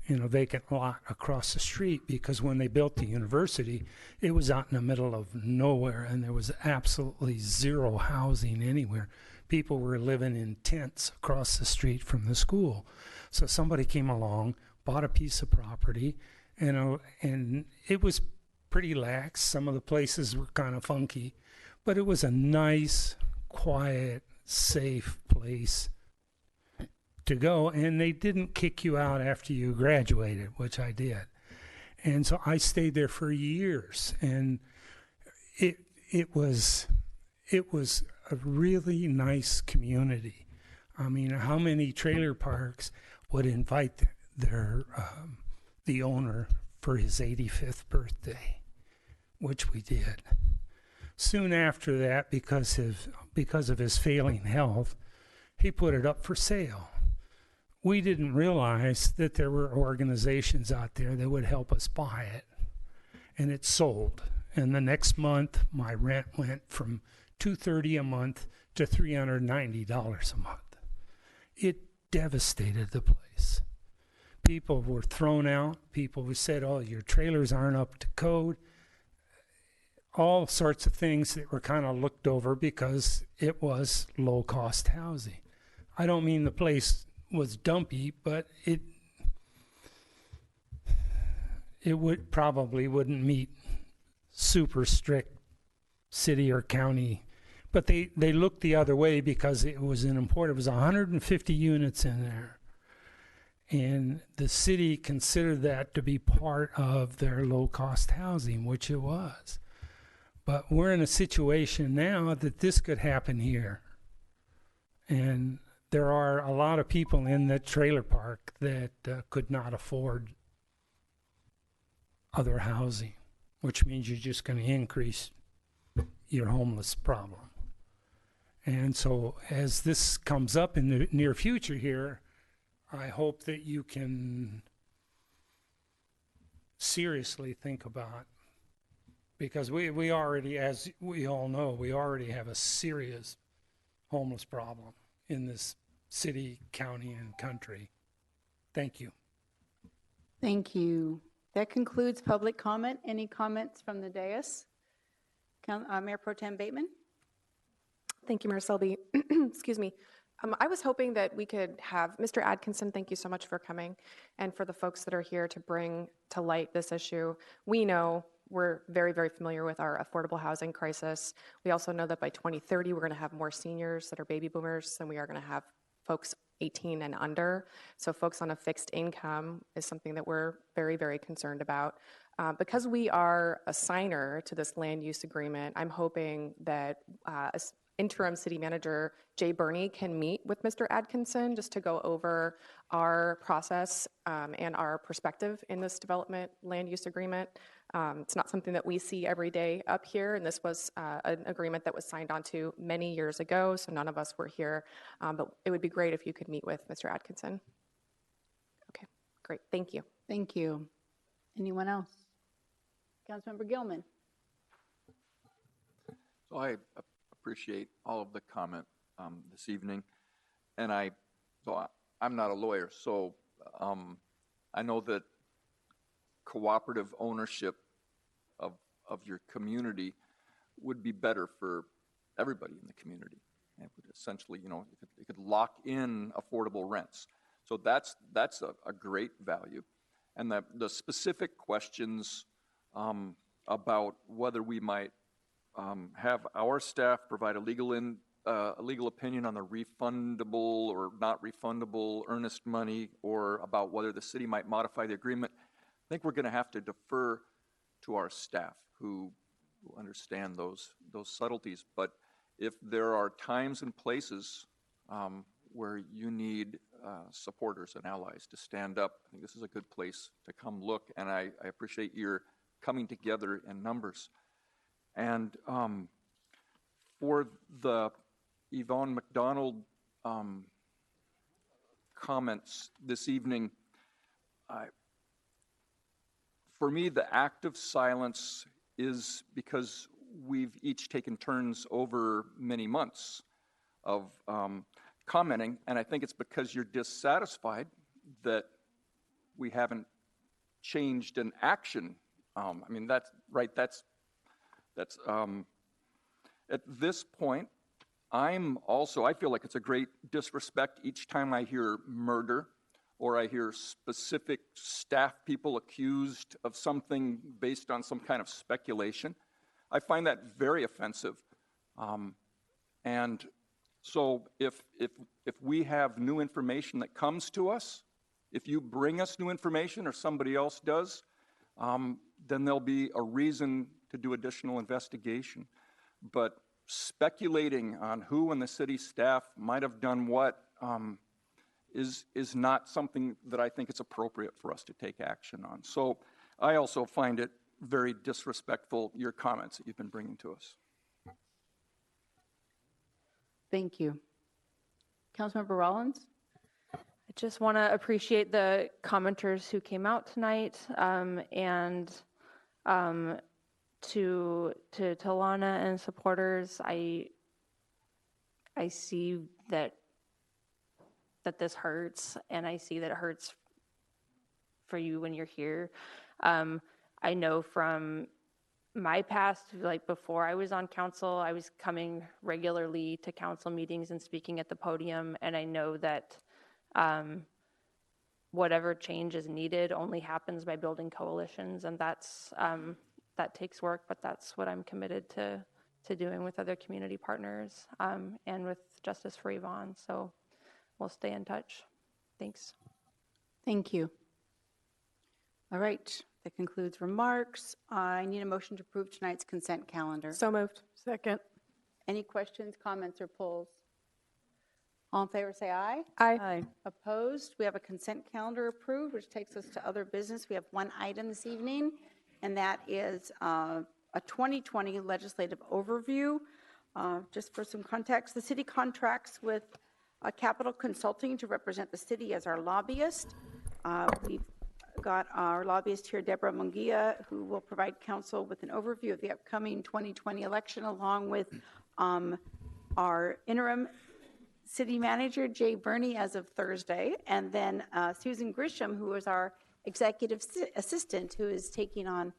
in a vacant lot across the street, because when they built the university, it was out in the middle of nowhere, and there was absolutely zero housing anywhere. People were living in tents across the street from the school. So somebody came along, bought a piece of property, and it was pretty lax. Some of the places were kind of funky, but it was a nice, quiet, safe place to go, and they didn't kick you out after you graduated, which I did. And so I stayed there for years, and it was a really nice community. I mean, how many trailer parks would invite the owner for his 85th birthday, which we did. Soon after that, because of his failing health, he put it up for sale, we didn't realize that there were organizations out there that would help us buy it. And it sold. And the next month, my rent went from $230 a month to $390 a month. It devastated the place. People were thrown out. People said, oh, your trailers aren't up to code. All sorts of things that were kind of looked over because it was low-cost housing. I don't mean the place was dumpy, but it probably wouldn't meet super strict city or county. But they looked the other way because it was an import. It was 150 units in there. And the city considered that to be part of their low-cost housing, which it was. But we're in a situation now that this could happen here. And there are a lot of people in the trailer park that could not afford other housing, which means you're just going to increase your homeless problem. And so as this comes up in the near future here, I hope that you can seriously think about, because we already, as we all know, we already have a serious homeless problem in this city, county, and country. Thank you. Thank you. That concludes public comment. Any comments from the dais? Mayor Pro Tem Bateman? Thank you, Mayor Selby. Excuse me. I was hoping that we could have Mr. Atkinson, thank you so much for coming, and for the folks that are here to bring to light this issue. We know we're very, very familiar with our affordable housing crisis. We also know that by 2030, we're going to have more seniors that are baby boomers than we are going to have folks 18 and under. So folks on a fixed income is something that we're very, very concerned about. Because we are a signer to this land use agreement, I'm hoping that Interim City Manager Jay Burney can meet with Mr. Atkinson just to go over our process and our perspective in this development land use agreement. It's not something that we see every day up here, and this was an agreement that was signed onto many years ago, so none of us were here, but it would be great if you could meet with Mr. Atkinson. Okay, great, thank you. Thank you. Anyone else? Councilmember Gilman. So I appreciate all of the comment this evening, and I'm not a lawyer, so I know that cooperative ownership of your community would be better for everybody in the community. It would essentially, it could lock in affordable rents. So that's a great value. And the specific questions about whether we might have our staff provide a legal opinion on the refundable or not refundable earnest money, or about whether the city might modify the agreement, I think we're going to have to defer to our staff who understand those subtleties. But if there are times and places where you need supporters and allies to stand up, I think this is a good place to come look, and I appreciate your coming together in numbers. And for the Yvonne McDonald comments this evening, for me, the act of silence is because we've each taken turns over many months of commenting, and I think it's because you're dissatisfied that we haven't changed an action. I mean, that's right. That's at this point, I feel like it's a great disrespect each time I hear murder or I hear specific staff people accused of something based on some kind of speculation. I find that very offensive. And so if we have new information that comes to us, if you bring us new information or somebody else does, then there'll be a reason to do additional investigation. But speculating on who in the city staff might have done what is not something that I think it's appropriate for us to take action on. So I also find it very disrespectful, your comments that you've been bringing to us. Thank you. Councilmember Rollins? I just want to appreciate the commenters who came out tonight, and to Lana and supporters. I see that this hurts, and I see that it hurts for you when you're here. I know from my past, like before I was on council, I was coming regularly to council meetings and speaking at the podium, and I know that whatever change is needed only happens by building coalitions, and that's that takes work, but that's what I'm committed to doing with other community partners, and with Justice for Yvonne. So we'll stay in touch. Thanks. Thank you. All right, that concludes remarks. I need a motion to approve tonight's consent calendar. So moved. Second. Any questions, comments, or polls? All in favor, say aye. Aye. Opposed? We have a consent calendar approved, which takes us to other business. We have one item this evening, and that is a 2020 legislative overview. Just for some context, the city contracts with Capital Consulting to represent the city as our lobbyist. We've got our lobbyist here, Deborah Munguia, who will provide council with an overview of the upcoming 2020 election, along with our interim city manager, Jay Burney, as of Thursday, and then Susan Grisham, who is our executive assistant, who is taking on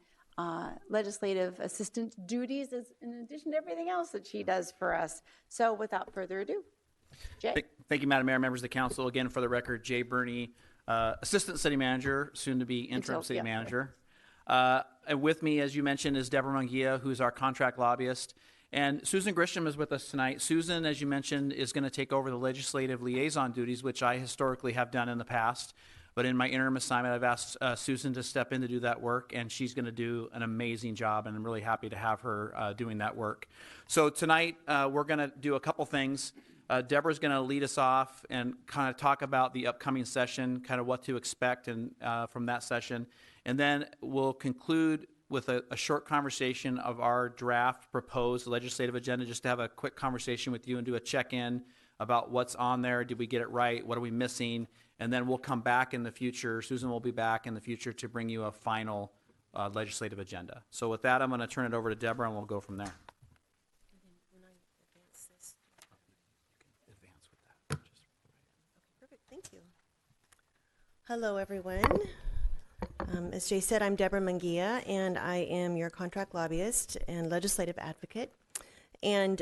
legislative assistant duties in addition to everything else that she does for us. So without further ado, Jay. Thank you, Madam Mayor, members of the council. Again, for the record, Jay Burney, assistant city manager, soon to be interim city manager. And with me, as you mentioned, is Deborah Munguia, who's our contract lobbyist. And Susan Grisham is with us tonight. Susan, as you mentioned, is going to take over the legislative liaison duties, which I historically have done in the past. But in my interim assignment, I've asked Susan to step in to do that work, and she's going to do an amazing job, and I'm really happy to have her doing that work. So tonight, we're going to do a couple things. Deborah's going to lead us off and kind of talk about the upcoming session, kind of what to expect and from that session. And then we'll conclude with a short conversation of our draft proposed legislative agenda, just to have a quick conversation with you and do a check-in about what's on there. Did we get it right? What are we missing? And then we'll come back in the future. Susan will be back in the future to bring you a final legislative agenda. So with that, I'm going to turn it over to Deborah, and we'll go from there. Thank you. Hello, everyone. As Jay said, I'm Deborah Munguia, and I am your contract lobbyist and legislative advocate. And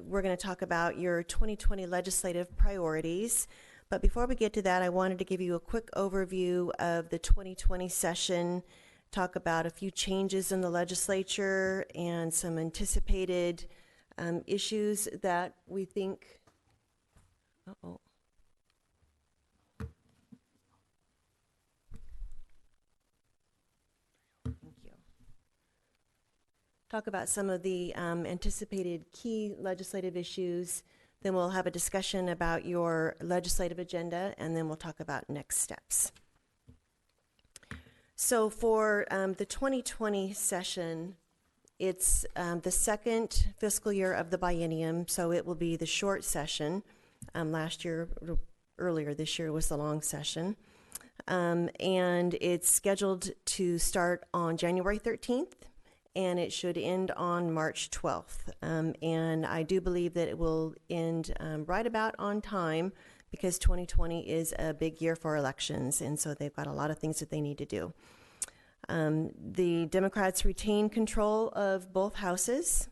we're going to talk about your 2020 legislative priorities. But before we get to that, I wanted to give you a quick overview of the 2020 session, talk about a few changes in the legislature and some anticipated issues that we think. Talk about some of the anticipated key legislative issues. Then we'll have a discussion about your legislative agenda, and then we'll talk about next steps. So for the 2020 session, it's the second fiscal year of the biennium, so it will be the short session. Earlier this year was the long session. And it's scheduled to start on January 13th. And it should end on March 12th. And I do believe that it will end right about on time, because 2020 is a big year for elections, and so they've got a lot of things that they need to do. The Democrats retain control of both houses,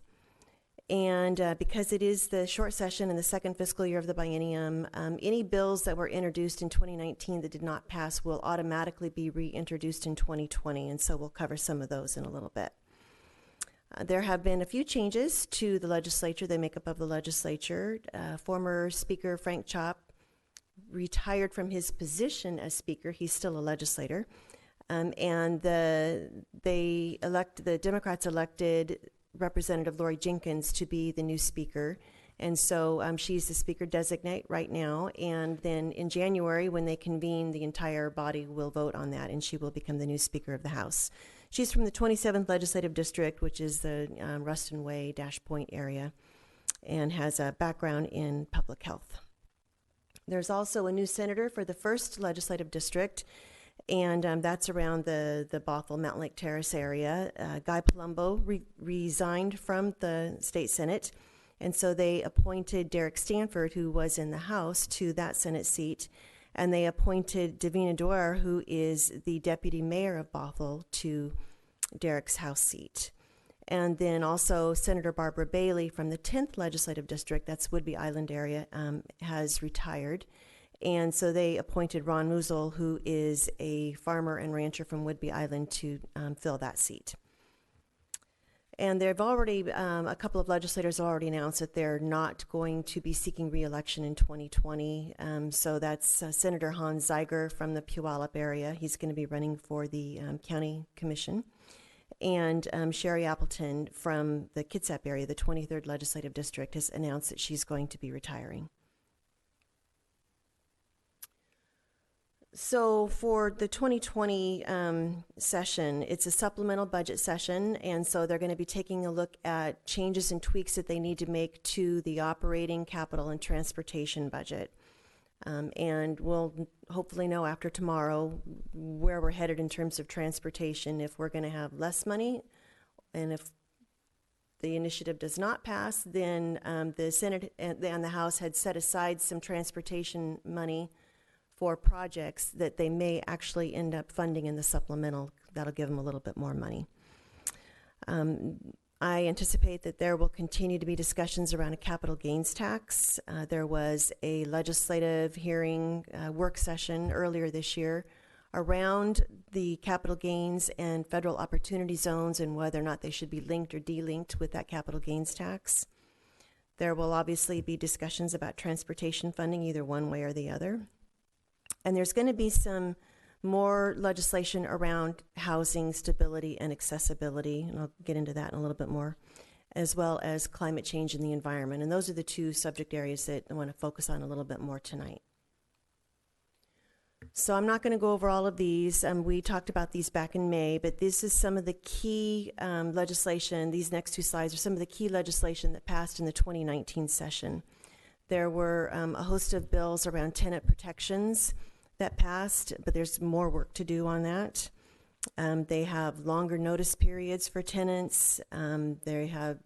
and because it is the short session and the second fiscal year of the biennium, any bills that were introduced in 2019 that did not pass will automatically be reintroduced in 2020, and so we'll cover some of those in a little bit. There have been a few changes to the legislature, the makeup of the legislature. Former Speaker Frank Chop retired from his position as Speaker. He's still a legislator. And the Democrats elected Representative Lori Jenkins to be the new Speaker. And so she's the Speaker designate right now. And then in January, when they convene, the entire body will vote on that, and she will become the new Speaker of the House. She's from the 27th Legislative District, which is the Ruston Way, Dash Point area, and has a background in public health. There's also a new senator for the 1st Legislative District, and that's around the Bothell Mountain Lake Terrace area. Guy Palumbo resigned from the state Senate, and so they appointed Derek Stanford, who was in the House, to that Senate seat, and they appointed Davina Dwyer, who is the deputy mayor of Bothell, to Derek's House seat. And then also Senator Barbara Bailey from the 10th Legislative District, that's Whidbey Island area, has retired. And so they appointed Ron Musil, who is a farmer and rancher from Whidbey Island, to fill that seat. And they've already, a couple of legislators have already announced that they're not going to be seeking re-election in 2020. So that's Senator Hans Zeiger from the Puyallup area. He's going to be running for the county commission. And Sherry Appleton from the Kitsap area, the 23rd Legislative District, has announced that she's going to be retiring. So for the 2020 session, it's a supplemental budget session, and so they're going to be taking a look at changes and tweaks that they need to make to the operating, capital, and transportation budget. And we'll hopefully know after tomorrow where we're headed in terms of transportation, if we're going to have less money, and if the initiative does not pass, then the Senate and the House had set aside some transportation money for projects that they may actually end up funding in the supplemental. That'll give them a little bit more money. I anticipate that there will continue to be discussions around a capital gains tax. There was a legislative hearing work session earlier this year around the capital gains and federal opportunity zones and whether or not they should be linked or delinked with that capital gains tax. There will obviously be discussions about transportation funding, either one way or the other. And there's going to be some more legislation around housing stability and accessibility, and I'll get into that in a little bit more, as well as climate change and the environment. And those are the two subject areas that I want to focus on a little bit more tonight. So I'm not going to go over all of these. We talked about these back in May, but this is some of the key legislation. These next two slides are some of the key legislation that passed in the 2019 session. There were a host of bills around tenant protections that passed, but there's more work to do on that. They have longer notice periods for tenants. They have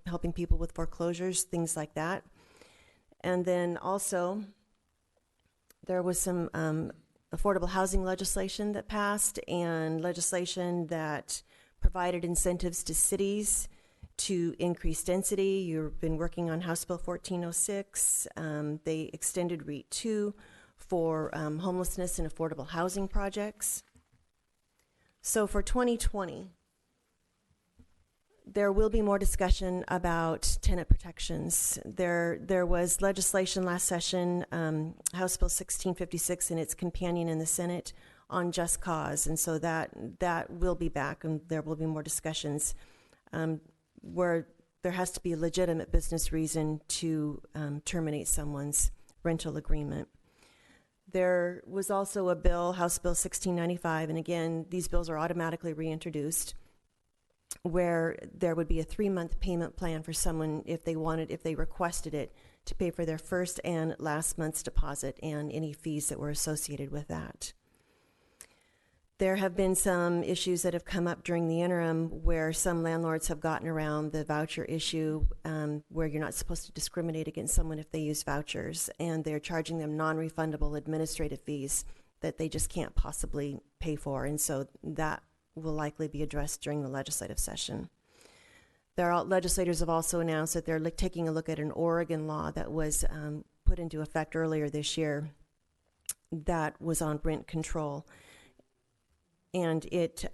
helping people with foreclosures, things like that. And then also, there was some affordable housing legislation that passed and legislation that provided incentives to cities to increase density. You've been working on House Bill 1406. They extended REIT 2 for homelessness and affordable housing projects. So for 2020, there will be more discussion about tenant protections. There was legislation last session, House Bill 1656 and its companion in the Senate, on just cause, and so that will be back, and there will be more discussions where there has to be a legitimate business reason to terminate someone's rental agreement. There was also a bill, House Bill 1695, and again, these bills are automatically reintroduced, where there would be a 3-month payment plan for someone if they requested it, to pay for their first and last month's deposit and any fees that were associated with that. There have been some issues that have come up during the interim where some landlords have gotten around the voucher issue, where you're not supposed to discriminate against someone if they use vouchers, and they're charging them non-refundable administrative fees that they just can't possibly pay for, and so that will likely be addressed during the legislative session. Legislators have also announced that they're taking a look at an Oregon law that was put into effect earlier this year that was on rent control. And it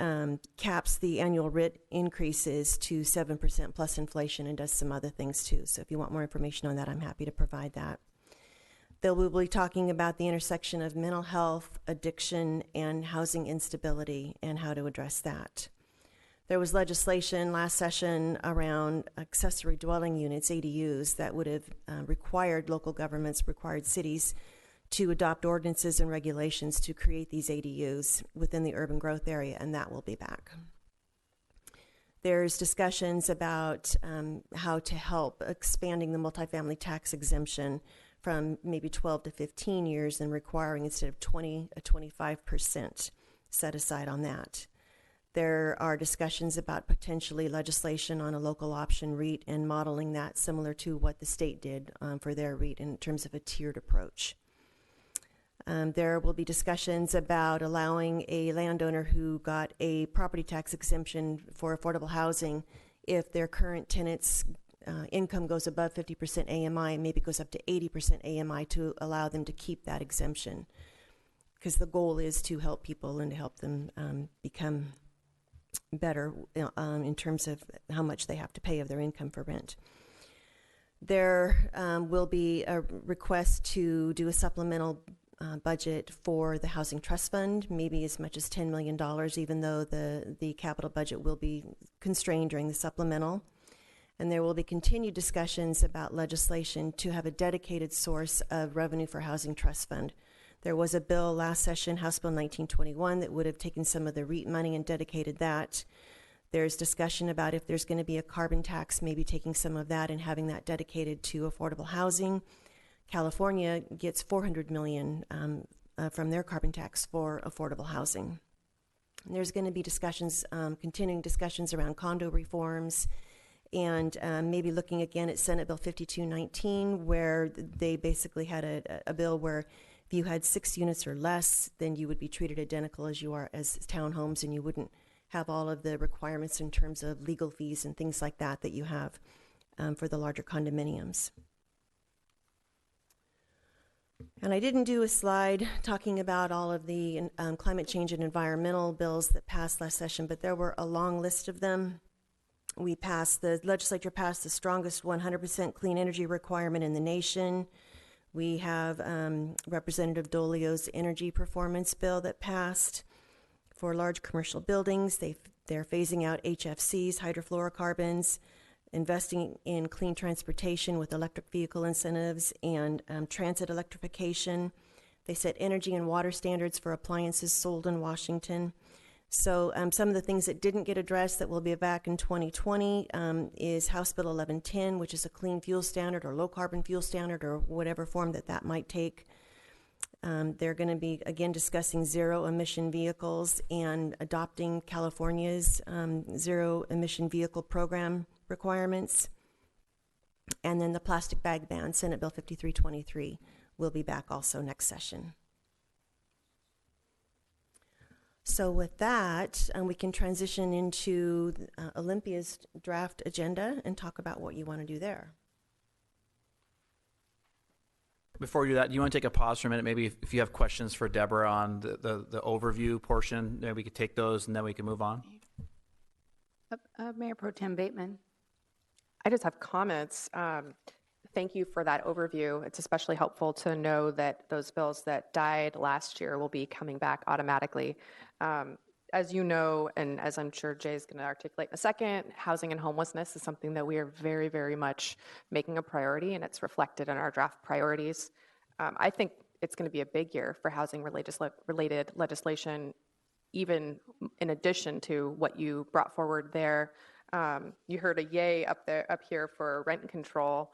caps the annual rent increases to 7% plus inflation and does some other things too. So if you want more information on that, I'm happy to provide that. They will be talking about the intersection of mental health, addiction, and housing instability and how to address that. There was legislation last session around accessory dwelling units, ADUs, that would have required local governments, required cities to adopt ordinances and regulations to create these ADUs within the urban growth area, and that will be back. There's discussions about how to help expanding the multifamily tax exemption from maybe 12 to 15 years and requiring instead of 20, a 25% set aside on that. There are discussions about potentially legislation on a local option REIT and modeling that similar to what the state did for their REIT in terms of a tiered approach. There will be discussions about allowing a landowner who got a property tax exemption for affordable housing, if their current tenants' income goes above 50% AMI, maybe goes up to 80% AMI, to allow them to keep that exemption. Because the goal is to help people and to help them become better in terms of how much they have to pay of their income for rent. There will be a request to do a supplemental budget for the Housing Trust Fund, maybe as much as $10 million, even though the capital budget will be constrained during the supplemental. And there will be continued discussions about legislation to have a dedicated source of revenue for Housing Trust Fund. There was a bill last session, House Bill 1921, that would have taken some of the REIT money and dedicated that. There's discussion about if there's going to be a carbon tax, maybe taking some of that and having that dedicated to affordable housing. California gets $400 million from their carbon tax for affordable housing. And there's going to be discussions, continuing discussions around condo reforms, and maybe looking again at Senate Bill 5219, where they basically had a bill where if you had 6 units or less, then you would be treated identical as you are as townhomes, and you wouldn't have all of the requirements in terms of legal fees and things like that that you have for the larger condominiums. And I didn't do a slide talking about all of the climate change and environmental bills that passed last session, but there were a long list of them. The legislature passed the strongest 100% clean energy requirement in the nation. We have Representative Dolio's energy performance bill that passed for large commercial buildings. They're phasing out HFCs, hydrofluorocarbons, investing in clean transportation with electric vehicle incentives and transit electrification. They set energy and water standards for appliances sold in Washington. So some of the things that didn't get addressed that will be back in 2020 is House Bill 1110, which is a clean fuel standard or low carbon fuel standard or whatever form that might take. They're going to be, again, discussing zero emission vehicles and adopting California's zero emission vehicle program requirements. And then the plastic bag ban, Senate Bill 5323, will be back also next session. So with that, we can transition into Olympia's draft agenda and talk about what you want to do there. Before we do that, do you want to take a pause for a minute? Maybe if you have questions for Deborah on the overview portion, maybe we could take those and then we can move on. Mayor Pro Tem Bateman. I just have comments. Thank you for that overview. It's especially helpful to know that those bills that died last year will be coming back automatically. As you know, and as I'm sure Jay's going to articulate in a second, housing and homelessness is something that we are very, very much making a priority, and it's reflected in our draft priorities. I think it's going to be a big year for housing-related legislation, even in addition to what you brought forward there. You heard a yay up here for rent control.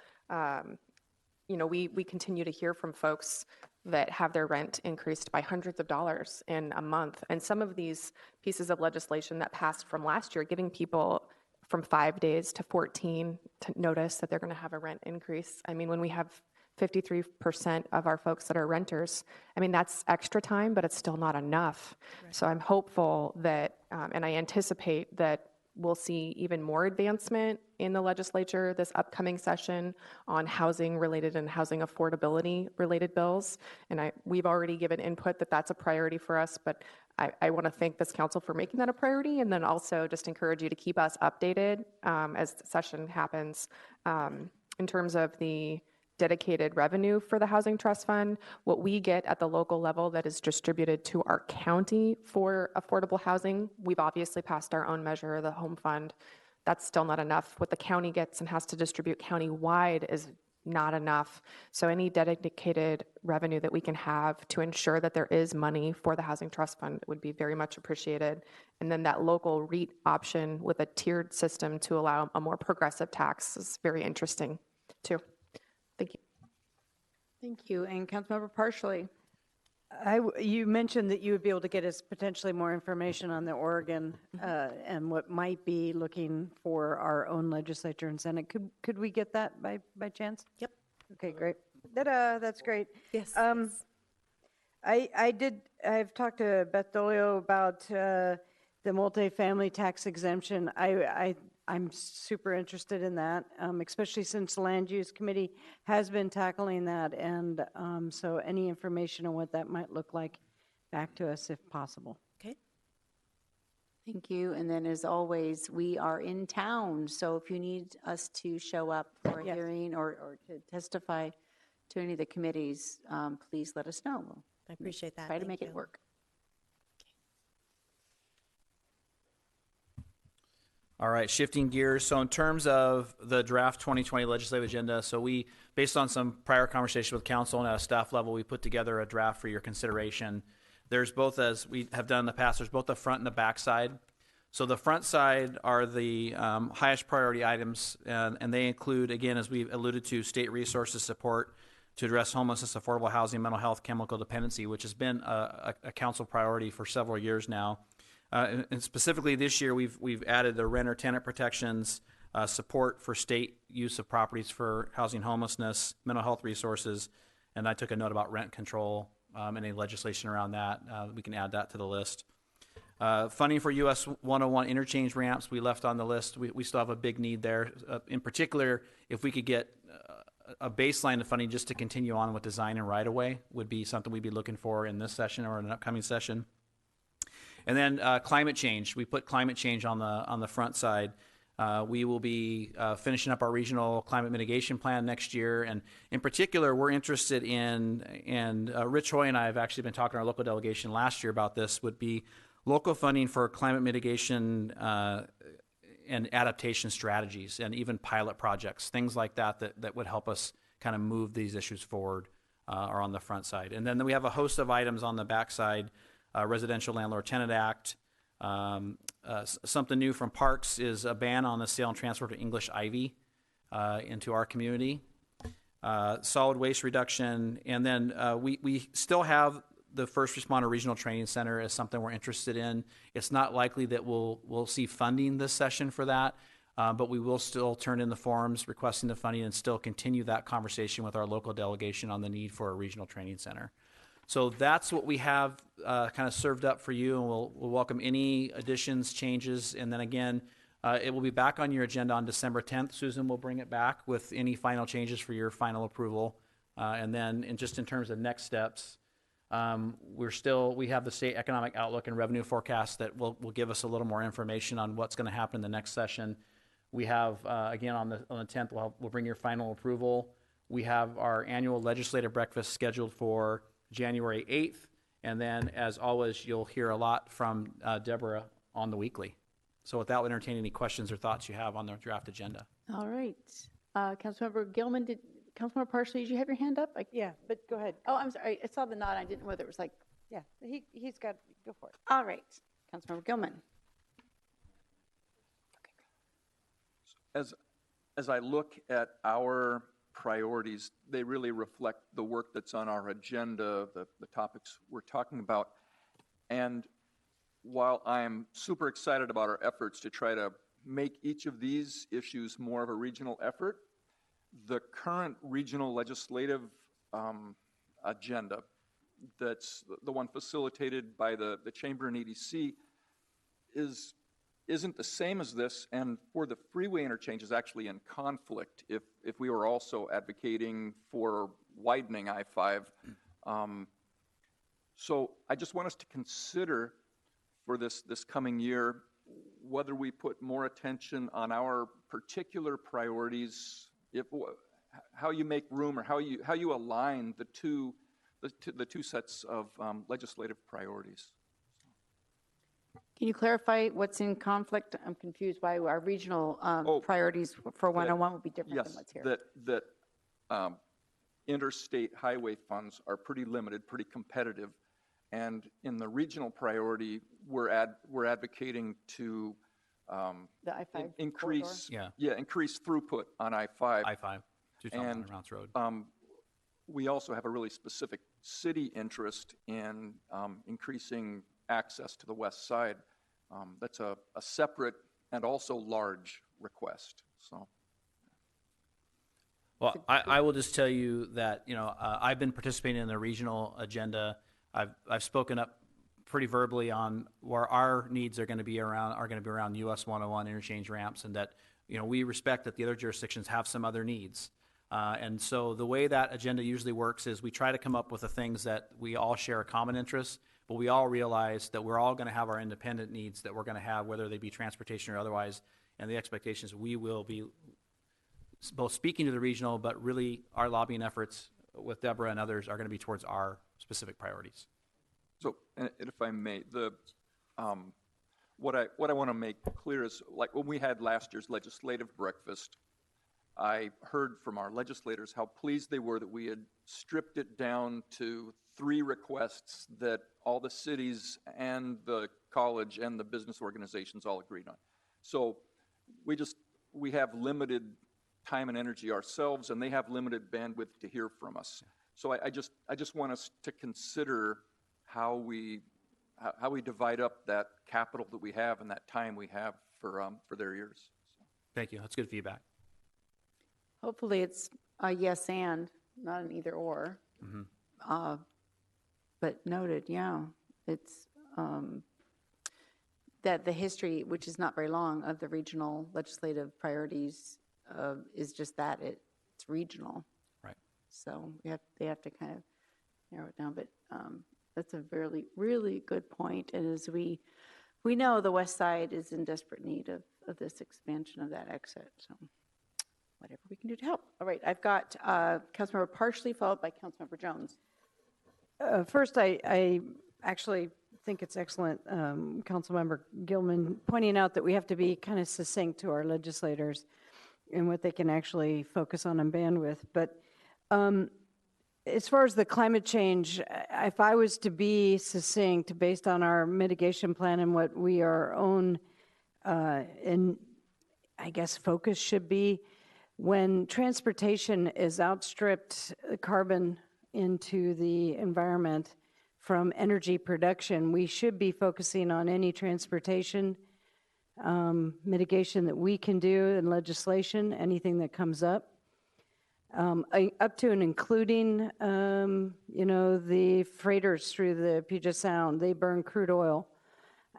We continue to hear from folks that have their rent increased by hundreds of dollars in a month. And some of these pieces of legislation that passed from last year, giving people from 5 days to 14 to notice that they're going to have a rent increase. I mean, when we have 53% of our folks that are renters, I mean, that's extra time, but it's still not enough. Right. So I'm hopeful that, and I anticipate that we'll see even more advancement in the legislature this upcoming session on housing related and housing affordability related bills. And we've already given input that that's a priority for us, but I want to thank this council for making that a priority, and then also just encourage you to keep us updated as the session happens in terms of the dedicated revenue for the Housing Trust Fund, what we get at the local level that is distributed to our county for affordable housing. We've obviously passed our own measure, the home fund. That's still not enough. What the county gets and has to distribute county-wide is not enough. So any dedicated revenue that we can have to ensure that there is money for the Housing Trust Fund would be very much appreciated. And then that local REIT option with a tiered system to allow a more progressive tax is very interesting too. Thank you. Thank you. And Councilmember Partially. You mentioned that you would be able to get us potentially more information on the Oregon and what might be looking for our own legislature and Senate. Could we get that by chance? Yep. Okay, great. That's great. Yes. I've talked to Beth Dolio about the multifamily tax exemption. I'm super interested in that, especially since the Land Use Committee has been tackling that. And so any information on what that might look like, back to us if possible. Okay. Thank you. And then as always, we are in town. So if you need us to show up for a hearing or to testify to any of the committees, please let us know. We'll I appreciate that. try to Thank make you. it work. All right, shifting gears. So in terms of the draft 2020 legislative agenda, so we, based on some prior conversation with council and at a staff level, we put together a draft for your consideration. There's both, as we have done in the past, there's both the front and the back side. So the front side are the highest priority items, and they include, again, as we alluded to, state resources support to address homelessness, affordable housing, mental health, chemical dependency, which has been a council priority for several years now. And specifically this year, we've added the renter tenant protections, support for state use of properties for housing homelessness, mental health resources, and I took a note about rent control, any legislation around that. We can add that to the list. Funding for US 101 interchange ramps, we left on the list. We still have a big need there. In particular, if we could get a baseline of funding just to continue on with design and right-of-way would be something we'd be looking for in this session or in an upcoming session. And then climate change. We put climate change on the front side. We will be finishing up our regional climate mitigation plan next year. And in particular, we're interested in, and Rich Hoy and I have actually been talking to our local delegation last year about this, would be local funding for climate mitigation and adaptation strategies and even pilot projects, things like that would help us kind of move these issues forward are on the front side. And then we have a host of items on the back side. Residential Landlord Tenant Act. Something new from Parks is a ban on the sale and transfer of English ivy into our community. Solid waste reduction. And then we still have the First Responder Regional Training Center as something we're interested in. It's not likely that we'll see funding this session for that, but we will still turn in the forms requesting the funding and still continue that conversation with our local delegation on the need for a regional training center. So that's what we have kind of served up for you, and we'll welcome any additions, changes, and then again, it will be back on your agenda on December 10th. Susan will bring it back with any final changes for your final approval. And then in terms of next steps, we have the state economic outlook and revenue forecast that will give us a little more information on what's going to happen in the next session. We have, again, on the 10th, we'll bring your final approval. We have our annual legislative breakfast scheduled for January 8th, and then, as always, you'll hear a lot from Deborah on the weekly. So with that, I'll entertain any questions or thoughts you have on the draft agenda. All right. Councilmember Gilman, Councilmember Parsley, did you have your hand up? Yeah, but go ahead. Oh, I'm sorry. I saw the nod. I didn't know whether it was like. Yeah, he's got, go for it. All right. Councilmember Gilman. As I look at our priorities, they really reflect the work that's on our agenda, the topics we're talking about. And while I'm super excited about our efforts to try to make each of these issues more of a regional effort, the current regional legislative agenda, that's the one facilitated by the chamber and EDC, isn't the same as this, and for the freeway interchange is actually in conflict if we were also advocating for widening I-5. So I just want us to consider for this coming year whether we put more attention on our particular priorities, how you make room or how you align the two sets of legislative priorities. Can you clarify what's in conflict? I'm confused why our regional priorities for 101 would be different than what's here. That interstate highway funds are pretty limited, pretty competitive, and in the regional priority, we're advocating to the I-5 increase throughput on I-5. I-5, 2 Rounds Road. we also have a really specific city interest in increasing access to the west side. That's a separate and also large request. So. Well, I will just tell you that, I've been participating in the regional agenda. I've spoken up pretty verbally on where our needs are going to be around US 101 interchange ramps, and that, we respect that the other jurisdictions have some other needs. And so the way that agenda usually works is we try to come up with the things that we all share a common interest, but we all realize that we're all going to have our independent needs that we're going to have, whether they be transportation or otherwise, and the expectation is we will be both speaking to the regional, but really our lobbying efforts with Deborah and others are going to be towards our specific priorities. So, and if I may, what I want to make clear is, like when we had last year's legislative breakfast, I heard from our legislators how pleased they were that we had stripped it down to 3 requests that all the cities and the college and the business organizations all agreed on. So we have limited time and energy ourselves, and they have limited bandwidth to hear from us. So I just want us to consider how we divide up that capital that we have and that time we have for their ears. So. Thank you. That's good feedback. Hopefully it's a yes and, not an either or. Mm-hmm. But noted, yeah. It's that the history, which is not very long, of the regional legislative priorities is just that. It's regional. Right. So they have to kind of narrow it down. But that's a really, really good point. And as we know, the west side is in desperate need of this expansion of that exit. So whatever we can do to help. All right, I've got Councilmember Parsley, followed by Councilmember Jones. First, I actually think it's excellent, Councilmember Gilman, pointing out that we have to be kind of succinct to our legislators and what they can actually focus on and bandwidth. But as far as the climate change, if I was to be succinct based on our mitigation plan and what our own, and I guess focus should be, when transportation is outstripped carbon into the environment from energy production, we should be focusing on any transportation mitigation that we can do in legislation, anything that comes up to and including, the freighters through the Puget Sound. They burn crude oil.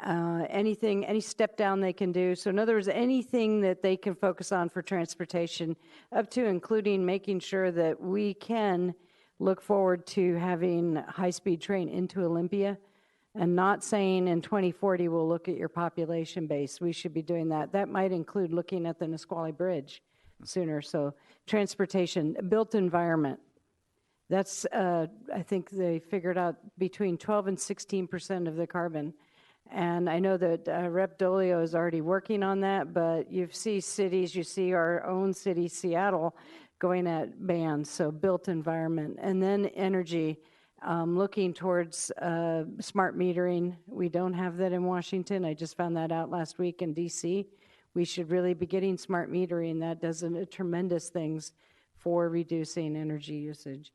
Any step down they can do. So in other words, anything that they can focus on for transportation, up to including making sure that we can look forward to having high-speed train into Olympia, and not saying in 2040 we'll look at your population base. We should be doing that. That might include looking at the Nisqually Bridge sooner. So transportation, built environment. That's, I think they figured out between 12 and 16% of the carbon. And I know that Rep. Dolio is already working on that, but you see cities, you see our own city, Seattle, going at bans, so built environment. And then energy, looking towards smart metering. We don't have that in Washington. I just found that out last week in DC. We should really be getting smart metering. That does tremendous things for reducing energy usage.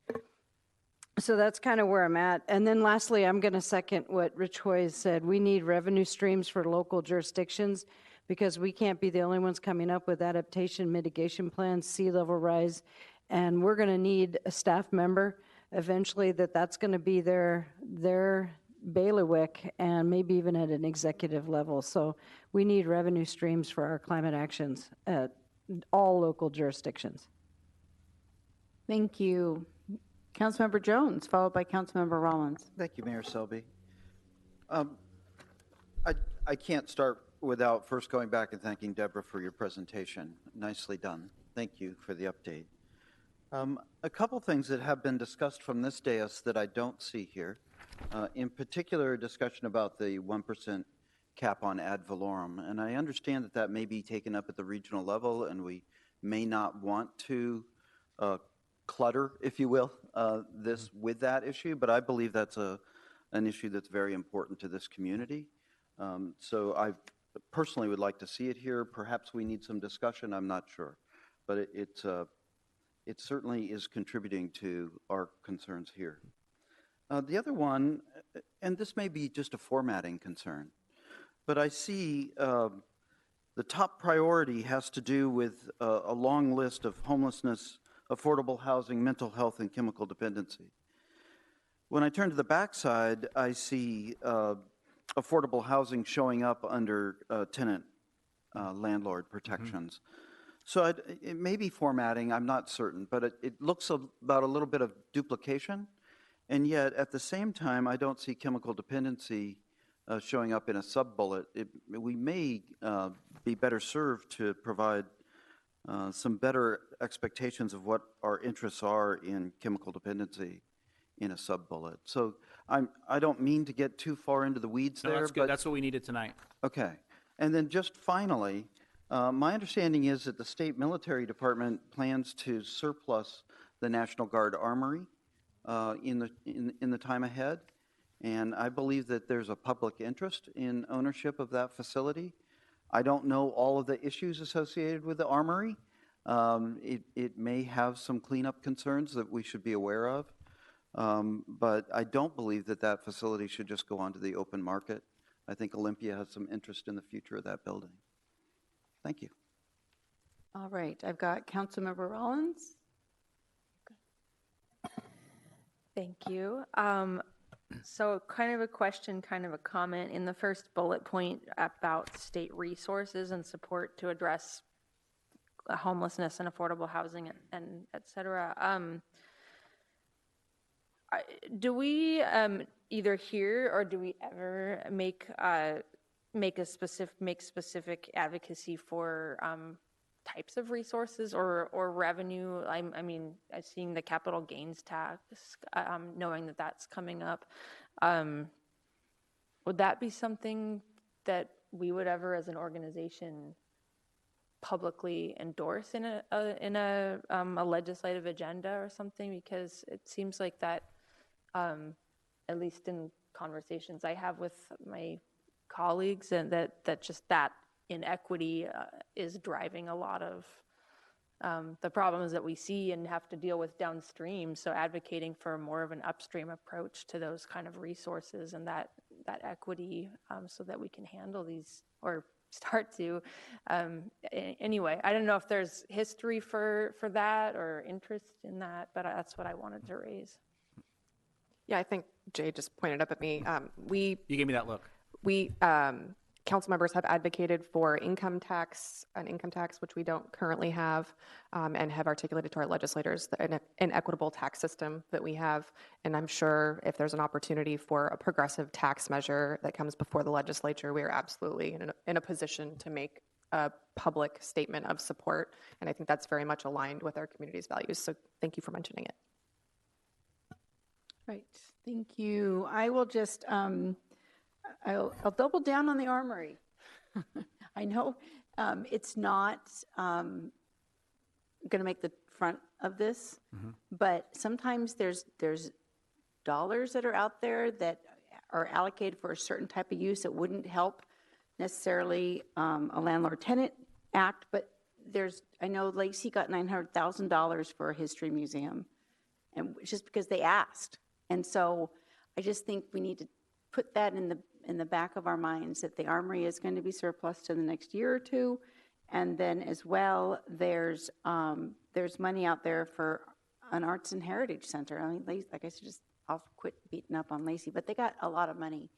So that's kind of where I'm at. And then lastly, I'm going to second what Rich Hoy said. We need revenue streams for local jurisdictions because we can't be the only ones coming up with adaptation mitigation plans, sea level rise, and we're going to need a staff member eventually that's going to be their bailiwick and maybe even at an executive level. So we need revenue streams for our climate actions at all local jurisdictions. Thank you. Councilmember Jones, followed by Councilmember Rollins. Thank you, Mayor Selby. I can't start without first going back and thanking Deborah for your presentation. Nicely done. Thank you for the update. A couple things that have been discussed from this dais that I don't see here. In particular, a discussion about the 1% cap on ad valorem. And I understand that that may be taken up at the regional level, and we may not want to clutter, if you will, this with that issue, but I believe that's an issue that's very important to this community. So I personally would like to see it here. Perhaps we need some discussion, I'm not sure. But it certainly is contributing to our concerns here. The other one, and this may be just a formatting concern, but I see the top priority has to do with a long list of homelessness, affordable housing, mental health, and chemical dependency. When I turn to the backside, I see affordable housing showing up under tenant landlord protections. So it may be formatting, I'm not certain, but it looks about a little bit of duplication, and yet at the same time, I don't see chemical dependency showing up in a sub-bullet. We may be better served to provide some better expectations of what our interests are in chemical dependency in a sub-bullet. So I don't mean to get too far into the weeds No, there. that's good. That's what we needed tonight. Okay. And then just finally, my understanding is that the State Military Department plans to surplus the National Guard Armory in the time ahead. And I believe that there's a public interest in ownership of that facility. I don't know all of the issues associated with the armory. It may have some cleanup concerns that we should be aware of. But I don't believe that that facility should just go onto the open market. I think Olympia has some interest in the future of that building. Thank you. All right, I've got Councilmember Rollins. Thank you. So kind of a question, kind of a comment in the first bullet point about state resources and support to address homelessness and affordable housing and et cetera. Do we either here or do we ever make specific advocacy for types of resources or revenue? I mean, I've seen the capital gains tax, knowing that that's coming up. Would that be something that we would ever, as an organization, publicly endorse in a legislative agenda or something? Because it seems like that, at least in conversations I have with my colleagues, and that just that inequity is driving a lot of the problems that we see and have to deal with downstream. So advocating for more of an upstream approach to those kind of resources and that equity, so that we can handle these or start to. Anyway, I don't know if there's history for that or interest in that, but that's what I wanted to raise. Yeah, I think Jay just pointed up at me. You gave me that look. We council members have advocated for an income tax, which we don't currently have, and have articulated to our legislators an equitable tax system that we have. And I'm sure if there's an opportunity for a progressive tax measure that comes before the legislature, we are absolutely in a position to make a public statement of support. And I think that's very much aligned with our community's values. So thank you for mentioning it. Right, thank you. I will just, I'll double down on the armory. I know it's not going to make the front of this, but sometimes there's dollars that are out there that are allocated for a certain type of use that wouldn't help necessarily a landlord-tenant act, but I know Lacey got $900,000 for a history museum, and just because they asked. And so I just think we need to put that in the back of our minds, that the armory is going to be surplus to the next year or two. And then as well, there's money out there for an arts and heritage center. I mean, like I said, I'll quit beating up on Lacey, but they got a lot of money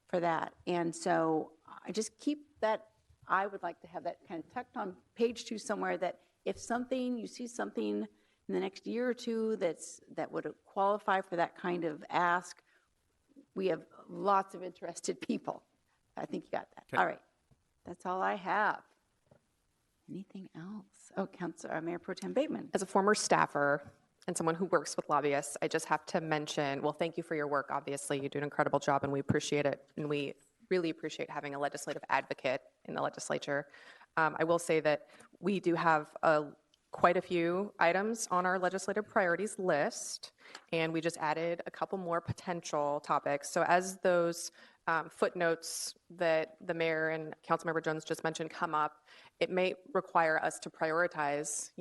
for that. And so I just keep that. I would like to have that kind of tucked on page 2 somewhere, that if you see something in the next year or two that would qualify for that kind of ask, we have lots of interested people. I think you got that. Okay. All right. That's all I have. Anything else? Oh, Mayor Pro Tem Bateman. As a former staffer and someone who works with lobbyists, I just have to mention, well, thank you for your work. Obviously, you do an incredible job, and we appreciate it. And we really appreciate having a legislative advocate in the legislature. I will say that we do have quite a few items on our legislative priorities list, and we just added a couple more potential topics. So as those footnotes that the mayor and Councilmember Jones just mentioned come up, it may require us to prioritize,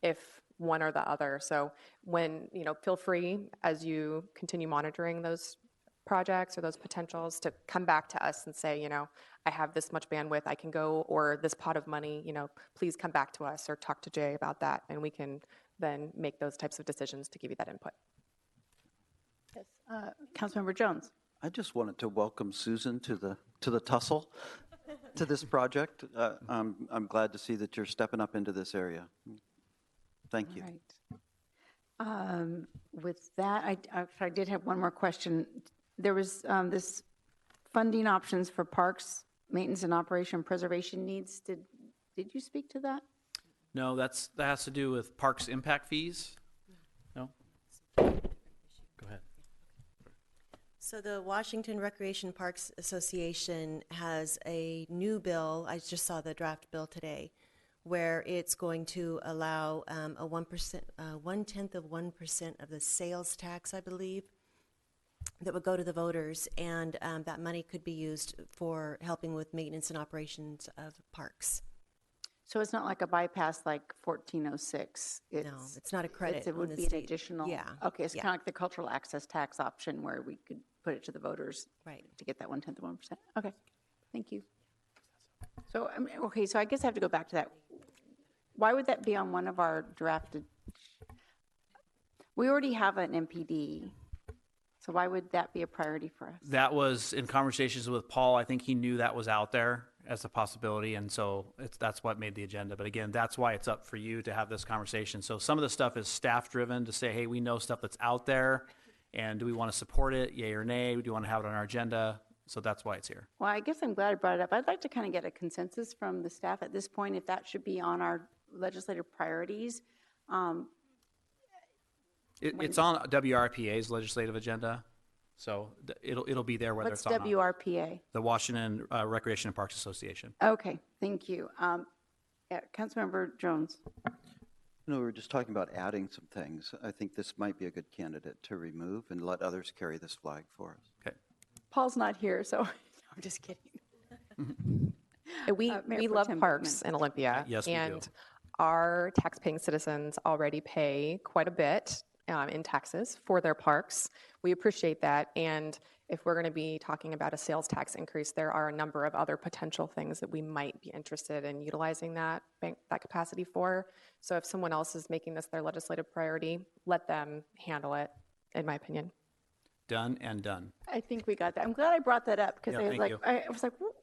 if one or the other. So when, feel free as you continue monitoring those projects or those potentials to come back to us and say, I have this much bandwidth, I can go, or this pot of money, please come back to us or talk to Jay about that, and we can then make those types of decisions to give you that input. Yes, Councilmember Jones. I just wanted to welcome Susan to the tussle, to this project. I'm glad to see that you're stepping up into this area. Thank you. All right. With that, I did have one more question. There was this funding options for parks, maintenance and operation preservation needs. Did you speak to that? No, that has to do with parks impact fees. No? Go ahead. So the Washington Recreation Parks Association has a new bill. I just saw the draft bill today, where it's going to allow a 1%, 1/10 of 1% of the sales tax, I believe, that would go to the voters, and that money could be used for helping with maintenance and operations of parks. So it's not like a bypass like 1406. No, it's not a credit. It would on the be an state. additional. Yeah. Okay, it's yeah. kind of like the cultural access tax option where we could put it to the voters. Right. To get that 1/10 of 1%. Okay, thank you. So, okay, so I guess I have to go back to that. Why would that be on one of our drafted? We already have an MPD. So why would that be a priority for us? That was in conversations with Paul. I think he knew that was out there as a possibility, and so that's what made the agenda. But again, that's why it's up for you to have this conversation. So some of the stuff is staff-driven to say, hey, we know stuff that's out there, and do we want to support it, yay or nay? Do you want to have it on our agenda? So that's why it's here. Well, I guess I'm glad I brought it up. I'd like to kind of get a consensus from the staff at this point if that should be on our legislative priorities. It's on WRPA's legislative agenda, so it'll be there whether What's it's on WRPA? the Washington Recreation and Parks Association. Okay, thank you. Yeah, Councilmember Jones. We were just talking about adding some things. I think this might be a good candidate to remove and let others carry this flag for us. Okay. Paul's not here, so I'm just kidding. We love parks in Olympia. Yes, we do. And our tax-paying citizens already pay quite a bit in taxes for their parks. We appreciate that. And if we're going to be talking about a sales tax increase, there are a number of other potential things that we might be interested in utilizing that capacity for. So if someone else is making this their legislative priority, let them handle it, in my opinion. Done and done. I think we got that. I'm glad I brought that up because Yeah, I was thank like, you. I was like, whoop.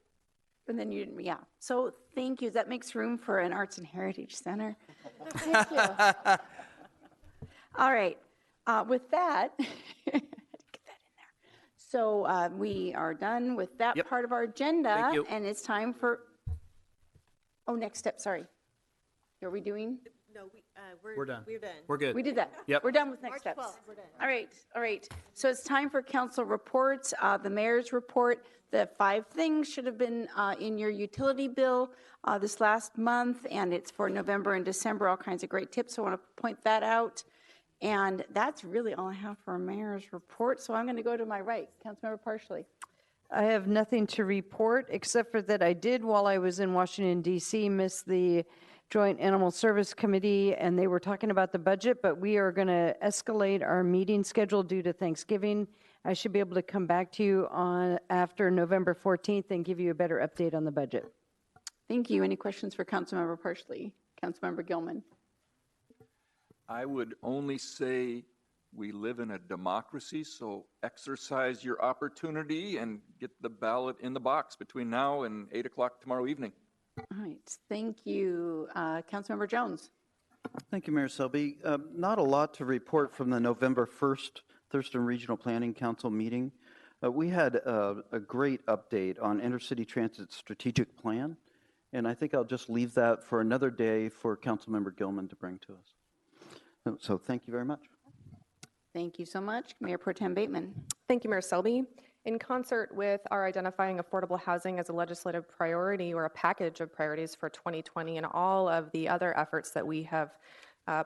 And then you didn't, yeah. So thank you. That makes room for an Arts and Heritage Center. Thank you. All right. With that, get that in there. So we are done with that Yep. part of our agenda. Thank you. And it's time for, next step, sorry. Are we doing? No, We're done. We're done. We're good. We did that. Yep. We're done with next March steps. 12th, we're done. All right. So it's time for council reports. The mayor's report, the 5 things should have been in your utility bill this last month, and it's for November and December, all kinds of great tips. So I want to point that out. And that's really all I have for a mayor's report. So I'm going to go to my right, Councilmember Parsley. I have nothing to report except for that I did, while I was in Washington, D.C., miss the Joint Animal Service Committee, and they were talking about the budget, but we are going to escalate our meeting schedule due to Thanksgiving. I should be able to come back to you after November 14th and give you a better update on the budget. Thank you. Any questions for Councilmember Parsley? Councilmember Gilman. I would only say we live in a democracy, so exercise your opportunity and get the ballot in the box between now and 8 o'clock tomorrow evening. All right. Thank you. Councilmember Jones. Thank you, Mayor Selby. Not a lot to report from the November 1st Thurston Regional Planning Council meeting. We had a great update on Intercity Transit Strategic Plan, and I think I'll just leave that for another day for Councilmember Gilman to bring to us. So thank you very much. Thank you so much. Mayor Pro Tem Bateman. Thank you, Mayor Selby. In concert with our identifying affordable housing as a legislative priority or a package of priorities for 2020 and all of the other efforts that we have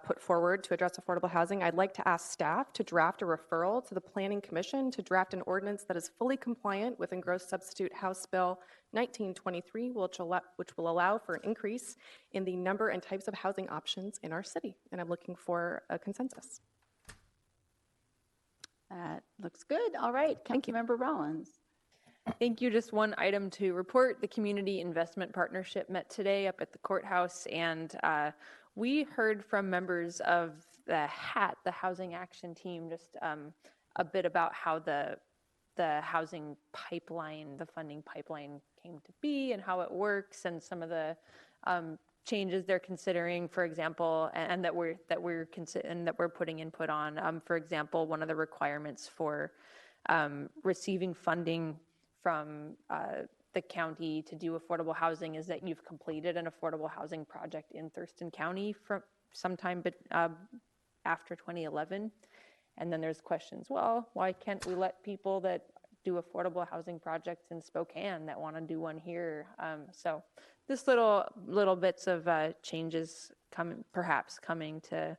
put forward to address affordable housing, I'd like to ask staff to draft a referral to the Planning Commission to draft an ordinance that is fully compliant with engrossed substitute House Bill 1923, which will allow for an increase in the number and types of housing options in our city. And I'm looking for a consensus. That looks good. All right, Councilmember Rollins. Thank you. Just one item to report. The Community Investment Partnership met today up at the courthouse, and we heard from members of the HAT, the Housing Action Team, just a bit about how the housing pipeline, the funding pipeline came to be and how it works, and some of the changes they're considering, for example, and that we're putting input on. For example, one of the requirements for receiving funding from the county to do affordable housing is that you've completed an affordable housing project in Thurston County from sometime after 2011. And then there's questions, well, why can't we let people that do affordable housing projects in Spokane that want to do one here? So this little bits of changes perhaps coming to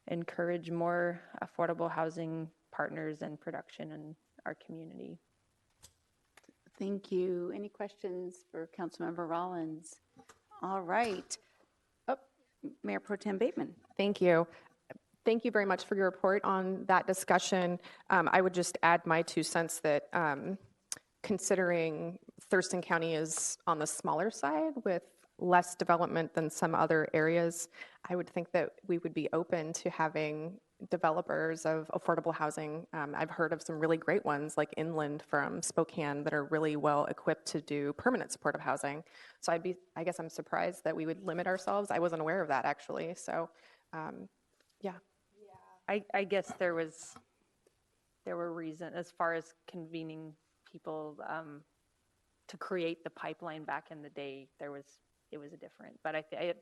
encourage more affordable housing partners and production in our community. Thank you. Any questions for Councilmember Rollins? All right. Oh, Mayor Pro Tem Bateman. Thank you. Thank you very much for your report on that discussion. I would just add my 2 cents that considering Thurston County is on the smaller side with less development than some other areas, I would think that we would be open to having developers of affordable housing. I've heard of some really great ones like inland from Spokane that are really well equipped to do permanent supportive housing. So I guess I'm surprised that we would limit ourselves. I wasn't aware of that actually. So yeah. I guess there were reasons as far as convening people to create the pipeline back in the day. It was different, but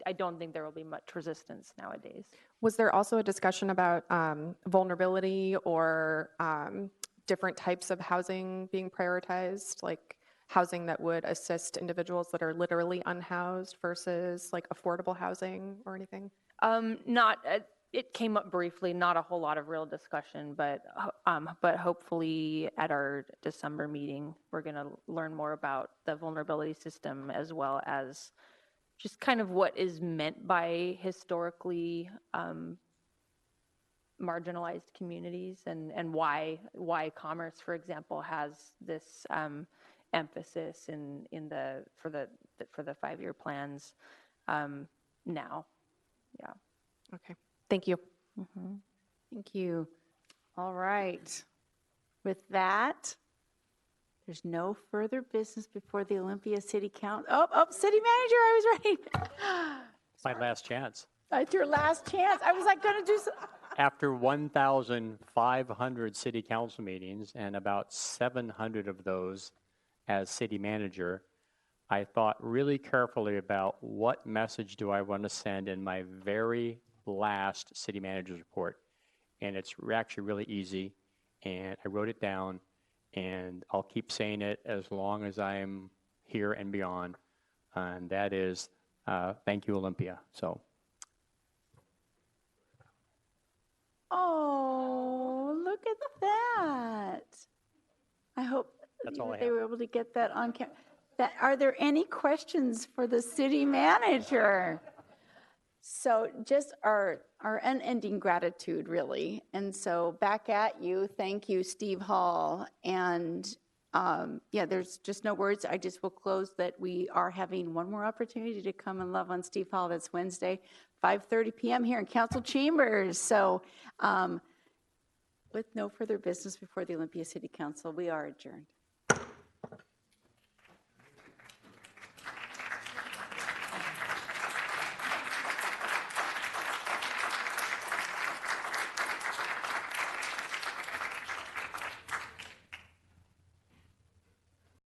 I don't think there will be much resistance nowadays. Was there also a discussion about vulnerability or different types of housing being prioritized, like housing that would assist individuals that are literally unhoused versus like affordable housing or anything? It came up briefly, not a whole lot of real discussion, but hopefully at our December meeting, we're going to learn more about the vulnerability system as well as just kind of what is meant by historically marginalized communities and why Commerce, for example, has this emphasis for the 5-year plans now. Yeah. Okay. Thank you. Mm-hmm. Thank you. All right. With that, there's no further business before the Olympia City Council. Oh, City Manager, I was right. It's my last chance. It's your last chance. I was like going to do After 1,500 city council meetings and about 700 of those as city manager, I thought really carefully about what message do I want to send in my very last city manager's report. And it's actually really easy. And I wrote it down, and I'll keep saying it as long as I'm here and beyond. And that is, thank you, Olympia. So. Oh, look at that. I hope they were able to get that on camera. Are there any questions for the city manager? So just our unending gratitude, really. And so back at you, thank you, Steve Hall. And there's just no words. I just will close that we are having one more opportunity to come and love on Steve Hall. That's Wednesday, 5:30 p.m. here in Council Chambers. So with no further business before the Olympia City Council, we are adjourned.